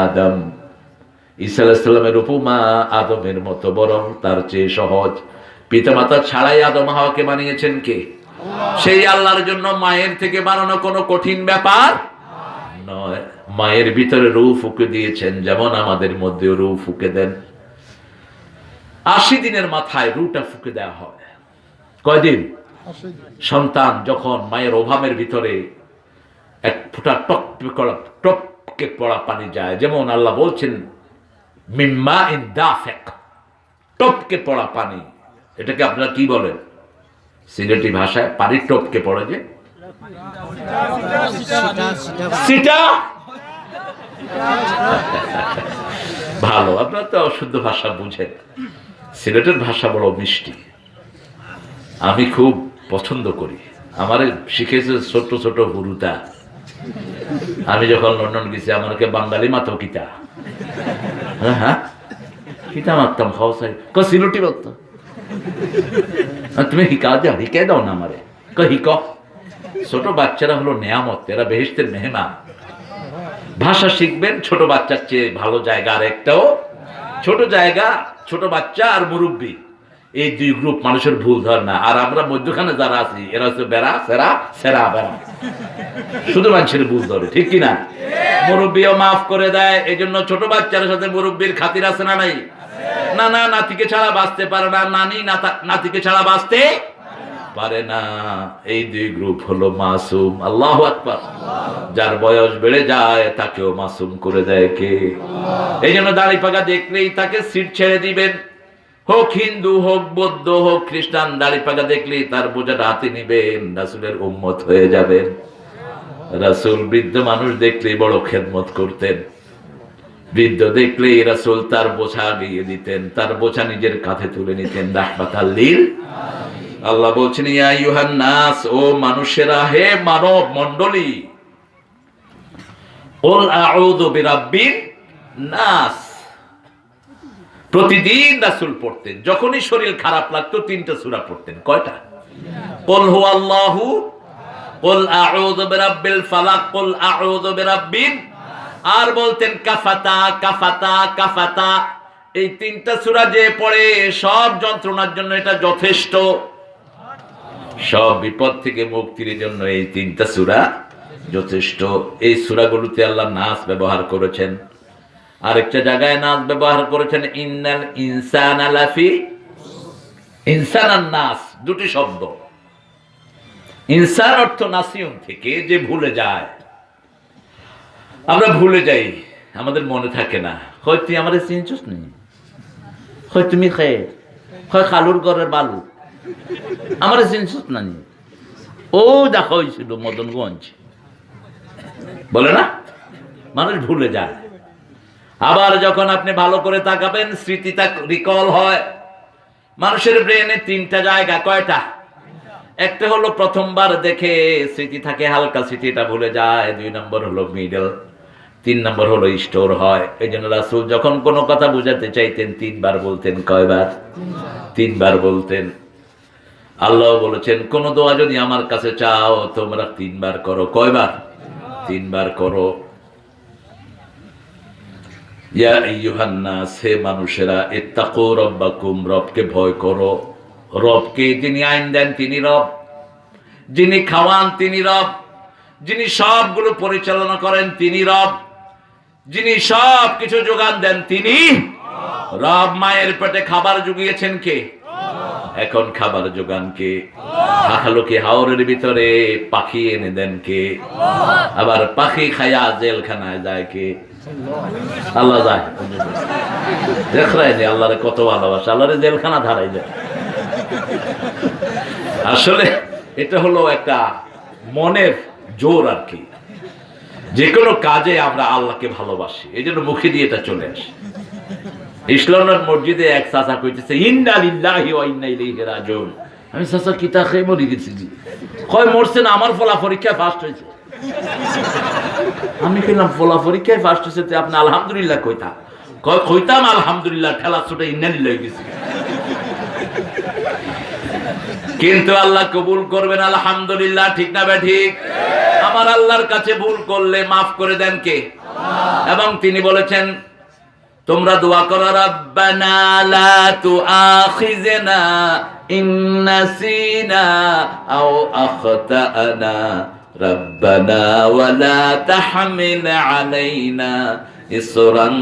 Speaker 1: আদম। ঈসা আলাইহিস সালামের উপমা আদমের মতো, বরং তার চেয়ে সহজ। পিতামাতা ছাড়াই আদম হাওয়াকে বানিয়েছেন কে? সেই আল্লাহর জন্য মায়ের থেকে বানানো কোনো কঠিন ব্যাপার নয়। মায়ের ভিতরে রূহ ফুঁকে দিয়েছেন, যেমন আমাদের মধ্যে রূহ ফুঁকে দেন। 80 দিনের মাথায় রূহটা ফুঁকে দেওয়া হয়। কয়দিন? সন্তান যখন মায়ের ওভামের ভিতরে এক ফোঁটা টপকে পড়া পানি যায়, যেমন আল্লাহ বলছেন মিম্মা ইন দাফিক, টপকে পড়া পানি। এটাকে আপনারা কি বলেন সিলেটি ভাষায়? পানি টপকে পড়ে যে সিটা। ভালো, আপনারা তো অশুদ্ধ ভাষা বুঝেন। সিলেটের ভাষা বড় মিষ্টি, আমি খুব পছন্দ করি। আমারে শিখেছে ছোট ছোট গুরুতা। আমি যখন লন্ডন গেছি আমাকে বাঙালি মাতো কিতা, হ্যাঁ কিতা মারতাম, খাওয়া চাই সিলুটি মারতাম। তুমি হিকাই দাও না আমারে, হিক। ছোট বাচ্চারা হলো নেয়ামত, এরা বেহেশতের মেহমান। ভাষা শিখবেন ছোট বাচ্চার চেয়ে ভালো জায়গা আর একটাও ছোট জায়গা, ছোট বাচ্চা আর মুরব্বী, এই দুই গ্রুপ মানুষের ভুল ধর না। আর আমরা মধ্যখানে যারা আছি এরা হচ্ছে বেড়া সেরা, সেরা বেড়া, শুধু মানুষের ভুল ধরে, ঠিক কিনা? মুরব্বীও মাফ করে দেয়। এই জন্য ছোট বাচ্চার সাথে মুরব্বীর খাতির আছে না নাই? নানা নাতিকে ছাড়া বাঁচতে পারে না, নানি নাতিকে ছাড়া বাঁচতে পারে না। এই দুই গ্রুপ হলো মাসুম। আল্লাহু আকবার। যার বয়স বেড়ে যায় তাকেও মাসুম করে দেয় কে? এই জন্য দাড়ি পাকা দেখলেই তাকে সিট ছেড়ে দিবেন। হোক হিন্দু, হোক বৌদ্ধ, হোক খ্রিস্টান, দাড়ি পাকা দেখলেই তার বোঝাটা হাতে নিবেন, রাসূলের উম্মত হয়ে যাবেন। রাসূল বৃদ্ধ মানুষ দেখলেই বড় খেদমত করতেন। বৃদ্ধ দেখলেই রাসূল তার বোঝা গিয়ে দিতেন, তার বোঝা নিজের কাঁধে তুলে নিতেন। রাহমাতাল লিল। আল্লাহ বলছেন ইয়া আইয়ুহান নাস, ও মানুষেরা, হে মানব মণ্ডলী, কুল আউযু বিরাব্বিন নাস। প্রতিদিন রাসূল পড়তেন, যখনই শরীর খারাপ লাগতো 3টা সূরা পড়তেন। কয়টা? কুল হুয়াল্লাহু, কুল আউযু বিরাব্বিল ফালাক, কুল আউযু বিরাব্বিন, আর বলতেন কাফাতা কাফাতা কাফাতা। এই 3টা সূরা যে পড়ে সব যন্ত্রণার জন্য এটা যথেষ্ট। সব বিপদ থেকে মুক্তির জন্য এই 3টা সূরা যথেষ্ট। এই সূরাগুলোতে আল্লাহ নাস ব্যবহার করেছেন। আরেকটা জায়গায় নাস ব্যবহার করেছেন ইন্নাল ইনসানা লাফি, ইনসান আর নাস দুটি শব্দ। ইনসান অর্থ নাসিয়ন থেকে, যে ভুলে যায়। আমরা ভুলে যাই, আমাদের মনে থাকে না। হয় তুই আমাদের চিনছিস নেই, হয় তুমি খেয়ে, হয় খালুর ঘরের বালু, আমার চিনছিস না নি। ও দেখা হয়েছিল মদনগঞ্জ, বলে না, মানুষ ভুলে যায়। আবার যখন আপনি ভালো করে তাকাবেন স্মৃতিটা রিকল হয়। মানুষের ব্রেনে 3টা জায়গা। কয়টা? একটা হলো প্রথমবার দেখে স্মৃতি থাকে হালকা, স্মৃতিটা ভুলে যায়। 2 নম্বর হলো মিডল, 3 নম্বর হলো স্টোর হয়। এই জন্য রাসূল যখন কোনো কথা বুঝাতে চাইতেন 3 বার বলতেন। কয়বার? 3 বার বলতেন। আল্লাহ বলেছেন কোন দোয়া যদি আমার কাছে চাও তোমরা 3 বার করো। কয়বার? 3 বার করো। ইয়া আইয়ুহান নাস, হে মানুষেরা, ইত্তাকু রাব্বাকুম, রবকে ভয় করো। রবকে, যিনি আইন দেন তিনি রব, যিনি খাওয়ান তিনি রব, যিনি সবগুলো পরিচালনা করেন তিনি রব, যিনি সব কিছু যোগান দেন তিনি রব। মায়ের পেটে খাবার জুগিয়েছেন কে? এখন খাবার যোগান কে? হাঁকালোকে হাওরের ভিতরে পাখি এনে দেন কে? আবার পাখি খায়া জেলখানায় যায় কে? আল্লাহ যায়। দেখরাই নে আল্লাহরে কত ভালোবাসা, আল্লাহরে জেলখানা ধারাই যায়। আসলে এটা হলো একটা মনের জোর আর কি। যে কোনো কাজে আমরা আল্লাহকে ভালোবাসি, এই জন্য মুখে দিয়ে এটা চলে আসে। ইসলামের মসজিদে এক চাচা কইতেছে ইন্না লিল্লাহি ওয়া ইন্না ইলাইহি রাজিউন। আমি চাচা কিতা খেয়ে মরে গেছি, কয় মরছে না, আমার ফলা পরীক্ষায় ফার্স্ট হয়েছে। আমি কইলাম ফলা পরীক্ষায় ফার্স্ট হয়েছে, আপনি আলহামদুলিল্লাহ কইতা? কয় কইতাম আলহামদুলিল্লাহ, ঠেলা ছুটে ইন্না লিল্লাহি গেছি। কিন্তু আল্লাহ কবুল করবেন আলহামদুলিল্লাহ, ঠিক না বে ঠিক? আমার আল্লাহর কাছে ভুল করলে মাফ করে দেন কে? এবং তিনি বলেছেন তোমরা দোয়া করো রব্বানা লা তুআখিযনা ইন নাসিনা আও আখতানা রব্বানা ওয়া লা তাহমিল আলাইনা ইসরান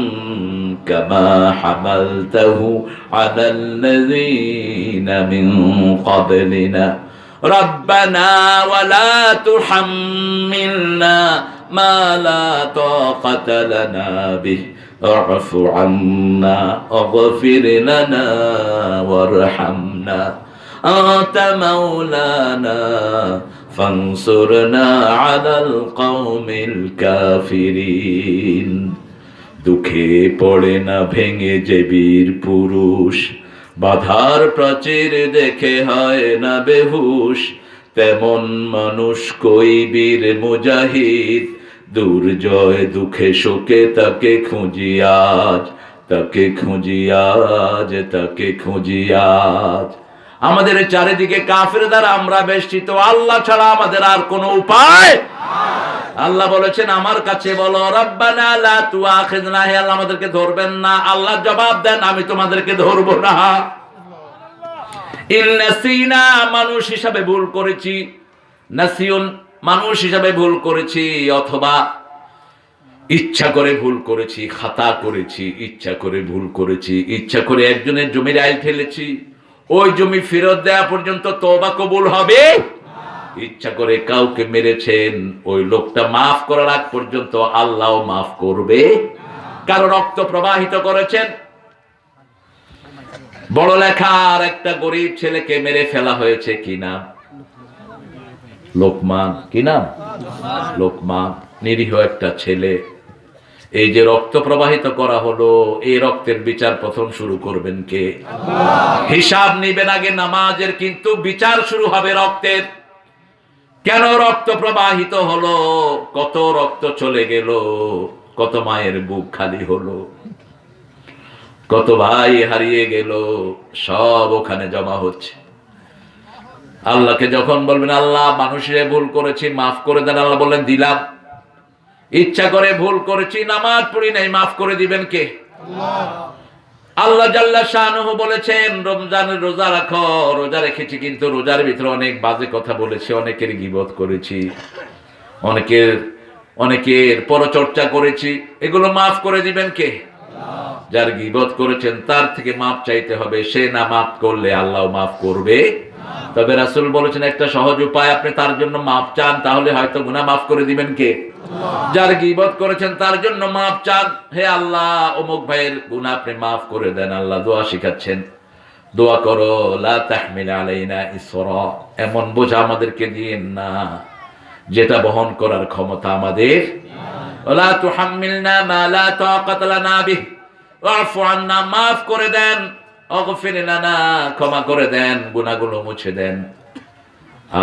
Speaker 1: কামা হামালতাহু আলাল্লাযীনা মিন ক্বাবলিনা রব্বানা ওয়া লা তুহাম্মিলনা মা লা তাকাতা লানা বিহি اعف عنا اغفر لنا وارحمنا أنت مولانا فانصرنا على القوم الكافرين। দুঃখে পড়ে না ভেঙে যে বীর পুরুষ, বাধার প্রাচীর দেখে হয় না বেহুশ, তেমন মানুষ কই বীর মুজাহিদ, দুর্জয় দুঃখে শোকে তাকে খুঁজি আজ, তাকে খুঁজি আজ, তাকে খুঁজি আজ। আমাদের চারিদিকে কাফের দ্বারা আমরা বেষ্টিত, আল্লাহ ছাড়া আমাদের আর কোনো উপায়। আল্লাহ বলেছেন আমার কাছে বলো রব্বানা লা তুআখিযনা, হে আল্লাহ আমাদেরকে ধরবেন না। আল্লাহ জবাব দেন আমি তোমাদেরকে ধরবো না। ইন নাসিনা, মানুষ হিসাবে ভুল করেছি, নাসিউন মানুষ হিসাবে ভুল করেছি, অথবা ইচ্ছা করে ভুল করেছি, খাতা করেছি, ইচ্ছা করে ভুল করেছি, ইচ্ছা করে একজনের জমির আইল ঠেলেছি, ওই জমি ফেরত দেওয়া পর্যন্ত তওবা কবুল হবে। ইচ্ছা করে কাউকে মেরেছেন, ওই লোকটা মাফ করার আগ পর্যন্ত আল্লাহ মাফ করবে। কারো রক্ত প্রবাহিত করেছেন, বড় লেখার একটা গরিব ছেলেকে মেরে ফেলা হয়েছে, কি নাম? লোকমান। কি নাম? লোকমান, নিরীহ একটা ছেলে। এই যে রক্ত প্রবাহিত করা হলো, এই রক্তের বিচার প্রথম শুরু করবেন কে? হিসাব নিবেন আগে নামাজের, কিন্তু বিচার শুরু হবে রক্তের। কেন রক্ত প্রবাহিত হলো, কত রক্ত চলে গেল, কত মায়ের বুক খালি হলো, কত ভাই হারিয়ে গেল, সব ওখানে জমা হচ্ছে। আল্লাহকে যখন বলবেন আল্লাহ মানুষের ভুল করেছি মাফ করে দেন, আল্লাহ বললেন দিলাম। ইচ্ছা করে ভুল করেছি, নামাজ পড়ি নাই, মাফ করে দিবেন কে? আল্লাহ জাল্লা শানুহু বলেছেন রমজানের রোজা রাখো, রোজা রেখেছি কিন্তু রোজার ভিতরে অনেক বাজে কথা বলেছি, অনেকের গীবত করেছি, অনেকের পরচর্চা করেছি, এগুলো মাফ করে দিবেন কে? যার গীবত করেছেন তার থেকে মাফ চাইতে হবে, সে না মাফ করলে আল্লাহ মাফ করবে। তবে রাসূল বলেছেন একটা সহজ উপায়, আপনি তার জন্য মাফ চান, তাহলে হয়তো গুনাহ মাফ করে দিবেন কে? যার গীবত করেছেন তার জন্য মাফ চান, হে আল্লাহ অমুক ভাইয়ের গুনাহ আপনি মাফ করে দেন। আল্লাহ দোয়া শিখাচ্ছেন, দোয়া করো লা তাহমিল আলাইনা ইসরা, এমন বোঝা আমাদেরকে দিয়েন না যেটা বহন করার ক্ষমতা আমাদের। ওয়ালা তুহাম্মিলনা মা লা তাকাত লানা বিহি ওয়াফু আন্না, মাফ করে দেন, অগফির লানা, ক্ষমা করে দেন, গুনাহগুলো মুছে দেন।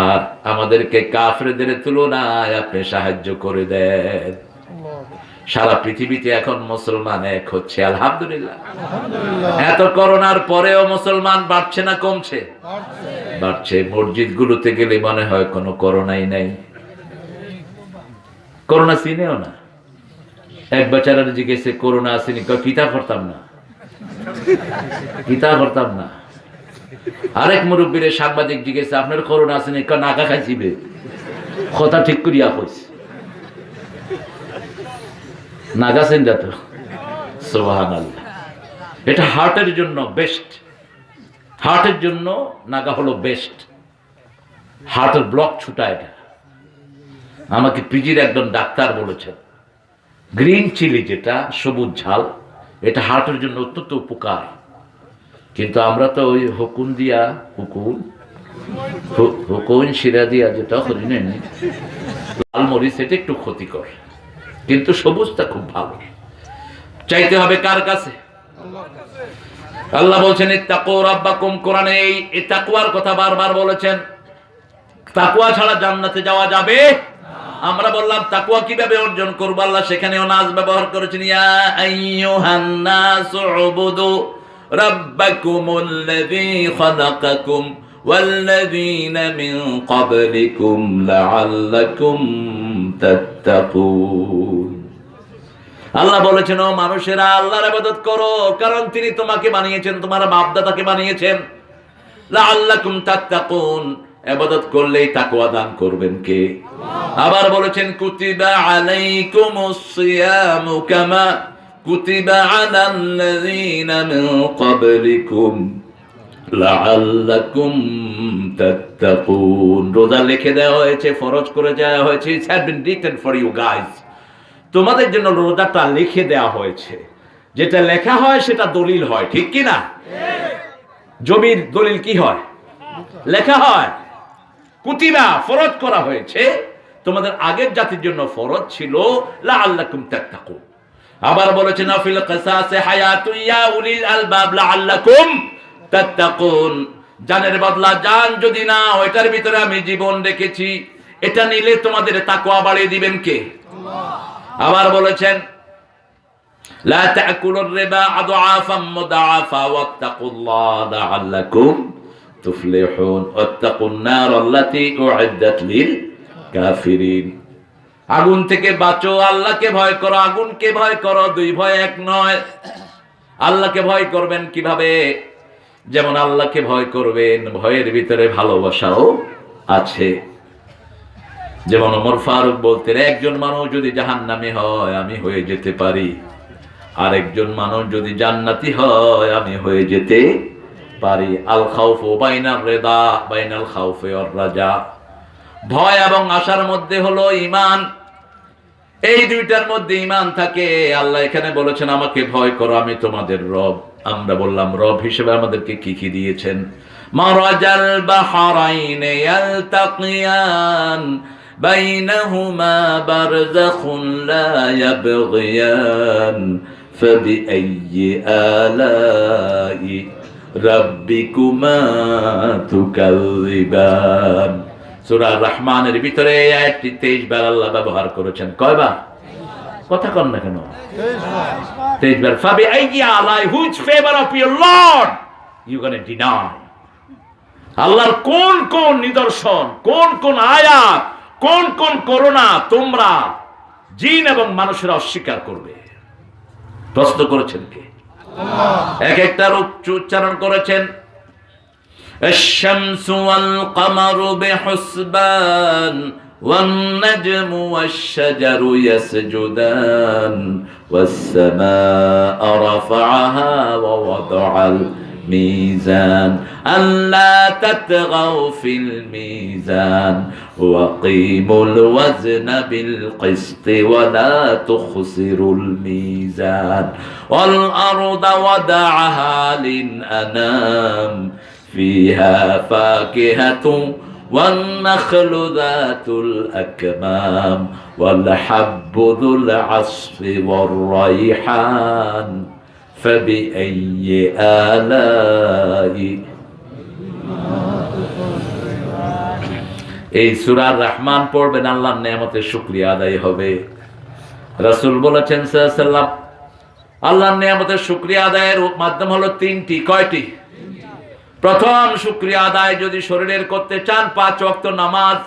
Speaker 1: আর আমাদেরকে কাফেরদের তুলনায় আপনি সাহায্য করে দেন। সারা পৃথিবীতে এখন মুসলমান এক হচ্ছে, আলহামদুলিল্লাহ। এত করোনার পরেও মুসলমান বাড়ছে না কমছে? বাড়ছে। মসজিদগুলোতে গেলে মনে হয় কোনো করোনাই নাই, করোনা চিনেও না। এক বেচারার জিজ্ঞেসে করোনা আসেনি, কিতা করতাম না, কিতা করতাম না। আরেক মুরব্বীর সাংবাদিক জিজ্ঞেসে আপনার করোনা আসেনি, নাকা খাইছিবে, কথা ঠিক করিয়া কইছে, নাগাছেন যা তো। সুবহানাল্লাহ। এটা হার্টের জন্য বেস্ট, হার্টের জন্য নাগা হলো বেস্ট। হার্টের ব্লক ছুটা এটা। আমাকে পিজির একজন ডাক্তার বলেছেন গ্রিন চিলি, যেটা সবুজ ঝাল, এটা হার্টের জন্য অত্যন্ত উপকার। কিন্তু আমরা তো ওই হুকুন দিয়া, হুকুন শিরা দিয়া যেটা করি না, লাল মরিচ, এটা একটু ক্ষতিকর। কিন্তু সবুজটা খুব ভালো। চাইতে হবে কার কাছে? আল্লাহ বলছেন ইত্তাকু রাব্বাকুম, কোরআনে এই তাকওয়ার কথা বারবার বলেছেন। তাকওয়া ছাড়া জান্নাতে যাওয়া যাবে? আমরা বললাম তাকওয়া কিভাবে অর্জন করব, আল্লাহ সেখানেও নাস ব্যবহার করেছেন। ইয়া আইয়ুহান নাসু উবুদু রাব্বাকুমুল্লাযী খালাকাকুম ওয়াল্লাযীনা মিন ক্বাবলিকুম লাআল্লাকুম তাত্তাকুন। আল্লাহ বলেছেন ও মানুষেরা আল্লাহর ইবাদত করো, কারণ তিনি তোমাকে বানিয়েছেন, তোমার বাপ দাদাকে বানিয়েছেন। লাআল্লাকুম তাত্তাকুন, ইবাদত করলেই তাকওয়া দান করবেন কে? আবার বলেছেন কুতিবা আলাইকুমুস সিয়ামু কামা কুতিবা আলাল্লাযীনা মিন ক্বাবলিকুম লাআল্লাকুম তাত্তাকুন। রোজা লিখে দেওয়া হয়েছে, ফরজ করে দেওয়া হয়েছে। It's have been written for you guys. তোমাদের জন্য রোজাটা লিখে দেওয়া হয়েছে। যেটা লেখা হয় সেটা দলিল হয়, ঠিক কি না? জমির দলিল কি হয়? লেখা হয়। কুতিবা ফরজ করা হয়েছে, তোমাদের আগের জাতির জন্য ফরজ ছিল লাআল্লাকুম তাত্তাকুন। আবার বলেছেন আফিল কিসাসে হায়াতু ইয়া উলিল আলবাব লাআল্লাকুম তাত্তাকুন। জানের বদলা জান যদি না, ওইটার ভিতরে আমি জীবন রেখেছি, এটা নিলে তোমাদের তাকওয়া বাড়িয়ে দিবেন কে? আবার বলেছেন লা তাকুলুর রিবা আদআফাম মুদাআফা ওয়াত্তাকুল্লাহ লাআল্লাকুম তুফলিহুন ওয়াত্তাকুন নার আল্লাতী উইদ্দাত লিল কাফিরিন। আগুন থেকে বাঁচো, আল্লাহকে ভয় করো। আগুনকে ভয় করো, দুই ভয় এক নয়। আল্লাহকে ভয় করবেন কিভাবে? যেমন আল্লাহকে ভয় করবেন, ভয়ের ভিতরে ভালোবাসাও আছে। যেমন ওমর ফারুক বলতেন, একজন মানুষ যদি জাহান্নামী হয় আমি হয়ে যেতে পারি, আর একজন মানুষ যদি জান্নাতি হয় আমি হয়ে যেতে পারি। আল খাউফু বাইনার রিদা বাইনাল খাউফি ওয়ার রাজা। ভয় এবং আশার মধ্যে হলো ঈমান। এই দুইটার মধ্যে ঈমান থাকে। আল্লাহ এখানে বলেছেন আমাকে ভয় করো, আমি তোমাদের রব। আমরা বললাম রব হিসেবে আমাদেরকে কি কি দিয়েছেন? মারাজাল বাহরাইন ইয়ালতাকিয়ান বাইনাহুমা বারযাখুন লা ইয়াবগিয়ান ফাবিআইয়ি আলাই রাব্বিকুমা তুকাযযিবান। সূরা রহমানের ভিতরে এই আয়াতটি 23 বার আল্লাহ ব্যবহার করেছেন। কয়বার? কথা কন না কেন? 23 বার। ফাবিআইয়ি আলাই, which favor of your Lord you gonna deny? আল্লাহর কোন কোন নিদর্শন, কোন কোন আয়াত, কোন কোন করুণা তোমরা জিন এবং মানুষেরা অস্বীকার করবে? প্রশ্ন করেছেন কে? এক একটার উচ্চারণ করেছেন। الشمس والقمر بحسبان والنجم والشجر يسجدان والسماء رفعها ووضع الميزان ألا تطغوا في الميزان وأقيموا الوزن بالقسط ولا تخسروا الميزان والأرض وضعها للأنام فيها فاكهة والنخل ذات الأكمام والحب ذو العصف والريحان فبأي آلاء। এই সূরা রহমান পড়বেন, আল্লাহর নিয়ামতের শুকরিয়া আদায় হবে। রাসূল বলেছেন সাল্লাল্লাহু আলাইহি ওয়াসাল্লাম আল্লাহর নিয়ামতের শুকরিয়া আদায়ের মাধ্যম হলো তিনটি। কয়টি? প্রথম, শুকরিয়া আদায় যদি শরীরের করতে চান 5 ওয়াক্ত নামাজ।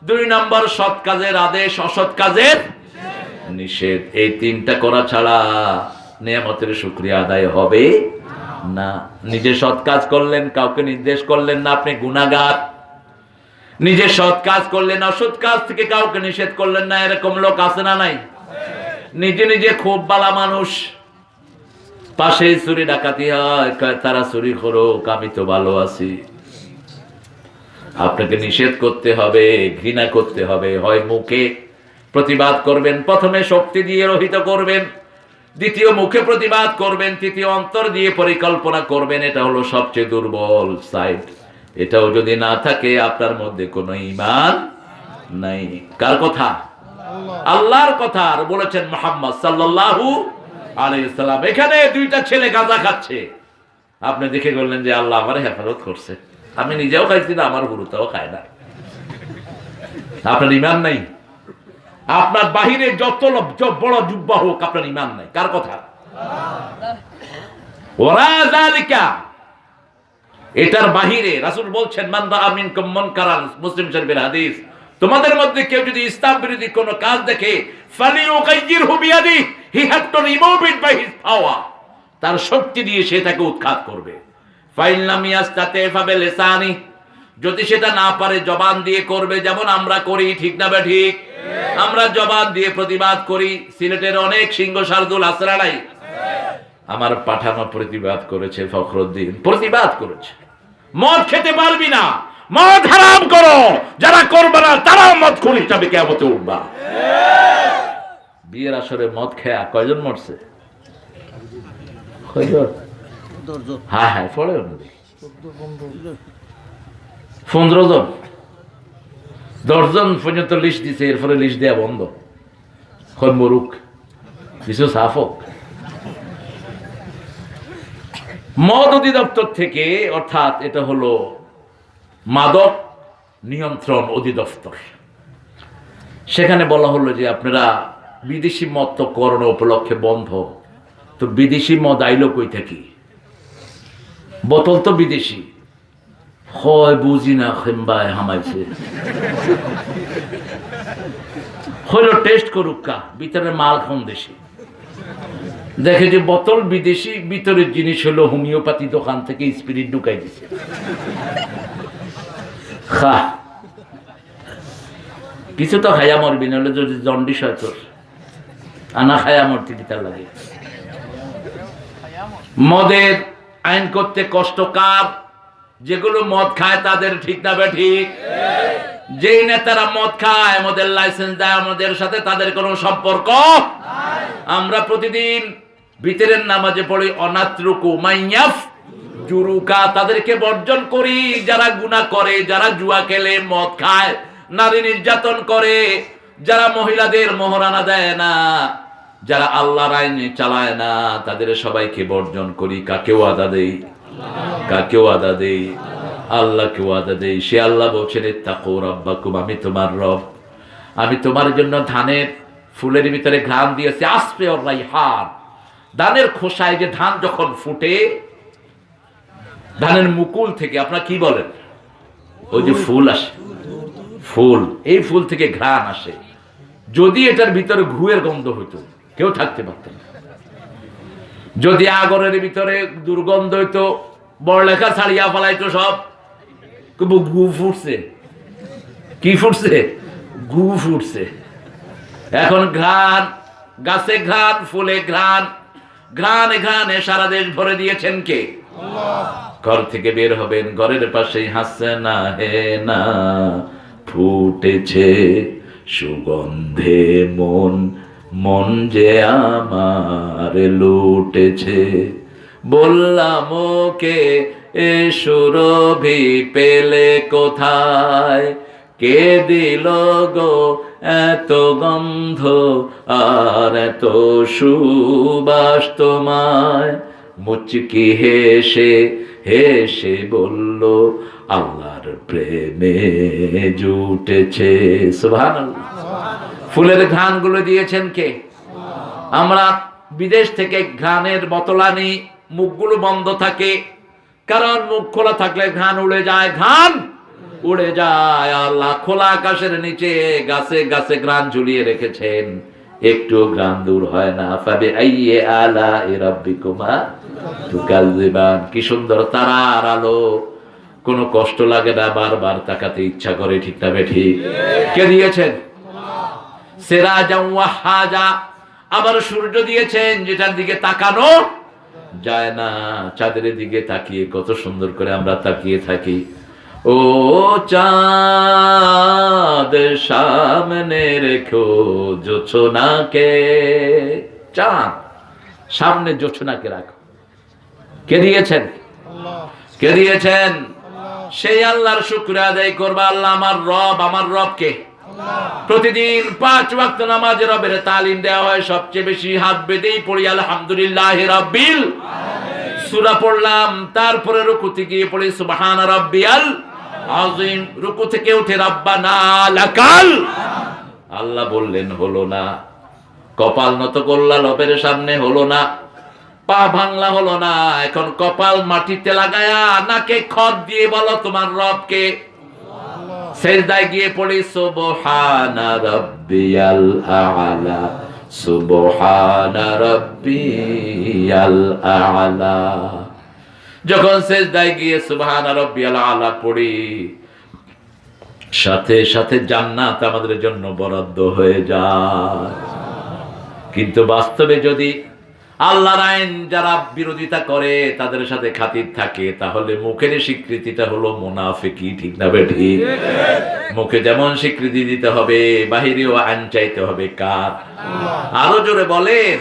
Speaker 1: 2 নম্বর, সৎ কাজের আদেশ, অসৎ কাজের নিষেধ। এই তিনটা করা ছাড়া নিয়ামতের শুকরিয়া আদায় হবে না। নিজে সৎ কাজ করলেন, কাউকে নির্দেশ করলেন না, আপনি গুনাহগার। নিজে সৎ কাজ করলেন, অসৎ কাজ থেকে কাউকে নিষেধ করলেন না, এরকম লোক আছে না নাই? নিজে নিজে খুব ভালো মানুষ, পাশে চুরি ডাকাতি হয়, তারা চুরি করুক, আমি তো ভালো আছি। আপনাকে নিষেধ করতে হবে, ঘৃণা করতে হবে। হয় মুখে প্রতিবাদ করবেন, প্রথমে শক্তি দিয়ে রহিত করবেন, দ্বিতীয় মুখে প্রতিবাদ করবেন, তৃতীয় অন্তর দিয়ে পরিকল্পনা করবেন। এটা হলো সবচেয়ে দুর্বল সাইড। এটাও যদি না থাকে আপনার মধ্যে কোনো ঈমান নাই। কার কথা? আল্লাহর কথা আর বলেছেন মুহাম্মদ সাল্লাল্লাহু আলাইহি সাল্লাম। এখানে দুইটা ছেলে গাঁজা খাচ্ছে, আপনি দেখে বললেন যে আল্লাহ আমার হেফাজত করছে, আমি নিজেও খাইছি না, আমার গুরুটাও খায় না। আপনার ঈমান নাই। আপনার বাহিরে যত বড় জুব্বা হোক, আপনার ঈমান নাই। কার কথা? ওরা যালিকা, এটার বাহিরে রাসূল বলছেন মান রাআ মিনকুম মুনকারান, মুসলিম শরীফের হাদিস, তোমাদের মধ্যে কেউ যদি ইসলাম বিরোধী কোন কাজ দেখে ফালিয়ুগাইয়িরহু বিয়াদিহি, he have to remove it by his power, তার শক্তি দিয়ে সে তাকে উৎখাত করবে। ফাইন লাম ইয়াস্তাতি ফাবিলিসানি, যদি সেটা না পারে জবান দিয়ে করবে, যেমন আমরা করি, ঠিক না ঠিক? আমরা জবান দিয়ে প্রতিবাদ করি। সিলেটের অনেক সিংহ শার্দুল আসরালাই আমার পাঠানো প্রতিবাদ করেছে, ফখরুদ্দিন প্রতিবাদ করেছে, মদ খেতে পারবি না, মদ হারাম করো, যারা করবে না তারা মদ খোর হিসাবে কিয়ামতে উঠবা। বিয়ের আসরে মদ খেয়া কয়জন মরছে? হ্যাঁ হ্যাঁ, পড়ে 15 জন, 10 জন পর্যন্ত লিস্ট দিছে, এরপরে লিস্ট দেয়া বন্ধ। মরুক, কিছু সাফ হোক। মদ অধিদপ্তর থেকে, অর্থাৎ এটা হলো মাদক নিয়ন্ত্রণ অধিদপ্তর, সেখানে বলা হলো যে আপনারা বিদেশি মদ তো করোনা উপলক্ষে বন্ধ, তো বিদেশি মদ আইলো কই থাকি? বোতল তো বিদেশি হয়, বুঝি না, খেম্বায় হামাইছে, হইলো টেস্ট করুক কা, ভিতরে মাল কোন দেশি, দেখে যে বোতল বিদেশি, ভিতরের জিনিস হলো হোমিওপ্যাথি দোকান থেকে স্পিরিট ঢুকাই দিছে। খা, কিছু তো খাইয়া মরবি, নাহলে যদি জন্ডিস হয় তোর, আনা খাইয়া মরতি দিতার লাগে। মদের আইন করতে কষ্টকর, যেগুলো মদ খায় তাদের, ঠিক না ঠিক? যেই নেতারা মদ খায়, মদের লাইসেন্স দেয়, আমাদের সাথে তাদের কোনো সম্পর্ক। আমরা প্রতিদিন ভিতরের নামাজে পড়ি অনাত্রুকু মাইয়াফ জুরুকা, তাদেরকে বর্জন করি যারা গুনাহ করে, যারা জুয়া খেলে, মদ খায়, নারী নির্যাতন করে, যারা মহিলাদের মোহরানা দেয় না, যারা আল্লাহর আইনে চালায় না, তাদের সবাইকে বর্জন করি। কাকেও আদা দেই? কাকেও আদা দেই? আল্লাহকেও আদা দেই। সে আল্লাহ বলছেন ইত্তাকু রাব্বাকুম, আমি তোমার রব, আমি তোমার জন্য ধানের ফুলের ভিতরে ঘ্রাণ দিয়েছি, আসফে ওর রাইহান, ধানের খোসায় যে ধান যখন ফুটে, ধানের মুকুল থেকে, আপনারা কি বলেন, ওই যে ফুল আসে, ফুল, এই ফুল থেকে ঘ্রাণ আসে। যদি এটার ভিতরে ঘুয়ের গন্ধ হইতো, কেউ থাকতে পারত না। যদি আগরের ভিতরে দুর্গন্ধ হইতো, বড়লেখা ছাড়িয়া ফেলাইতো সব। গু ফুটছে, কি ফুটছে? গু ফুটছে। এখন ঘ্রাণ, গাছে ঘ্রাণ, ফুলে ঘ্রাণ, ঘ্রাণে ঘ্রাণে সারা দেশ ভরে দিয়েছেন কে? ঘর থেকে বের হবেন, ঘরের পাশেই হাসনা হে না ফুটেছে সুগন্ধে মন, মন যে আমার লুটেছে। বললাম ওকে এ সুরভি পেলে কোথায়, কে দিল গো এত গন্ধ আর এত সুবাস তোমায়। মুচকি হেসে হেসে বলল আল্লাহর প্রেমে জুটেছে। সুবহানাল্লাহ। ফুলের ঘ্রাণগুলো দিয়েছেন কে? আমরা বিদেশ থেকে ঘ্রাণের বোতল আনি, মুখগুলো বন্ধ থাকে, কারণ মুখ খোলা থাকলে ঘ্রাণ উড়ে যায়, ঘ্রাণ উড়ে যায়। আল্লাহ খোলা আকাশের নিচে গাছে গাছে ঘ্রাণ ঝুলিয়ে রেখেছেন, একটু ঘ্রাণ দূর হয় না। ফাবি আইয়ি আলাই রাব্বিকুমা তুকাযিবান। কি সুন্দর তারার আলো, কোনো কষ্ট লাগে না, বারবার তাকাতে ইচ্ছা করে, ঠিক না ঠিক? কে দিয়েছেন? সিরাজাম ওয়াহাজা। আবার সূর্য দিয়েছেন যেটার দিকে তাকানো যায় না। চাঁদের দিকে তাকিয়ে কত সুন্দর করে আমরা তাকিয়ে থাকি। ও চাঁদ সামনে রেখো জোছনাকে, চাঁদ সামনে জোছনাকে রাখো। কে দিয়েছেন? কে দিয়েছেন? সেই আল্লাহর শুকর আদায় করবা। আল্লাহ আমার রব, আমার রব কে? প্রতিদিন 5 ওয়াক্ত নামাজে রবের তালিম দেওয়া হয়, সবচেয়ে বেশি হাত বেঁধেই পড়ি আলহামদুলিল্লাহি রাব্বিল সূরা পড়লাম, তারপরে রুকুতে গিয়ে পড়ি সুবহানা রাব্বিয়াল আযীম, রুকু থেকে উঠে রাব্বানা লাকাল। আল্লাহ বললেন হলো না, কপাল নত করলা রবের সামনে হলো না, পা ভাঙলা হলো না, এখন কপাল মাটিতে লাগায়া নাকে খত দিয়ে বলো তোমার রবকে। সেজদায় গিয়ে পড়ি সুবহানা রাব্বিয়াল আ'লা, সুবহানা রাব্বিয়াল আ'লা। যখন সেজদায় গিয়ে সুবহানা রাব্বিয়াল আ'লা পড়ি, সাথে সাথে জান্নাত আমাদের জন্য বরাদ্দ হয়ে যায়। কিন্তু বাস্তবে যদি আল্লাহর আইন যারা বিরোধিতা করে তাদের সাথে খাতির থাকে, তাহলে মুখের স্বীকৃতিটা হলো মুনাফিকি, ঠিক না বেঠিক? মুখে যেমন স্বীকৃতি দিতে হবে, বাহিরেও আইন চাইতে হবে কার? আরো জোরে বলেন।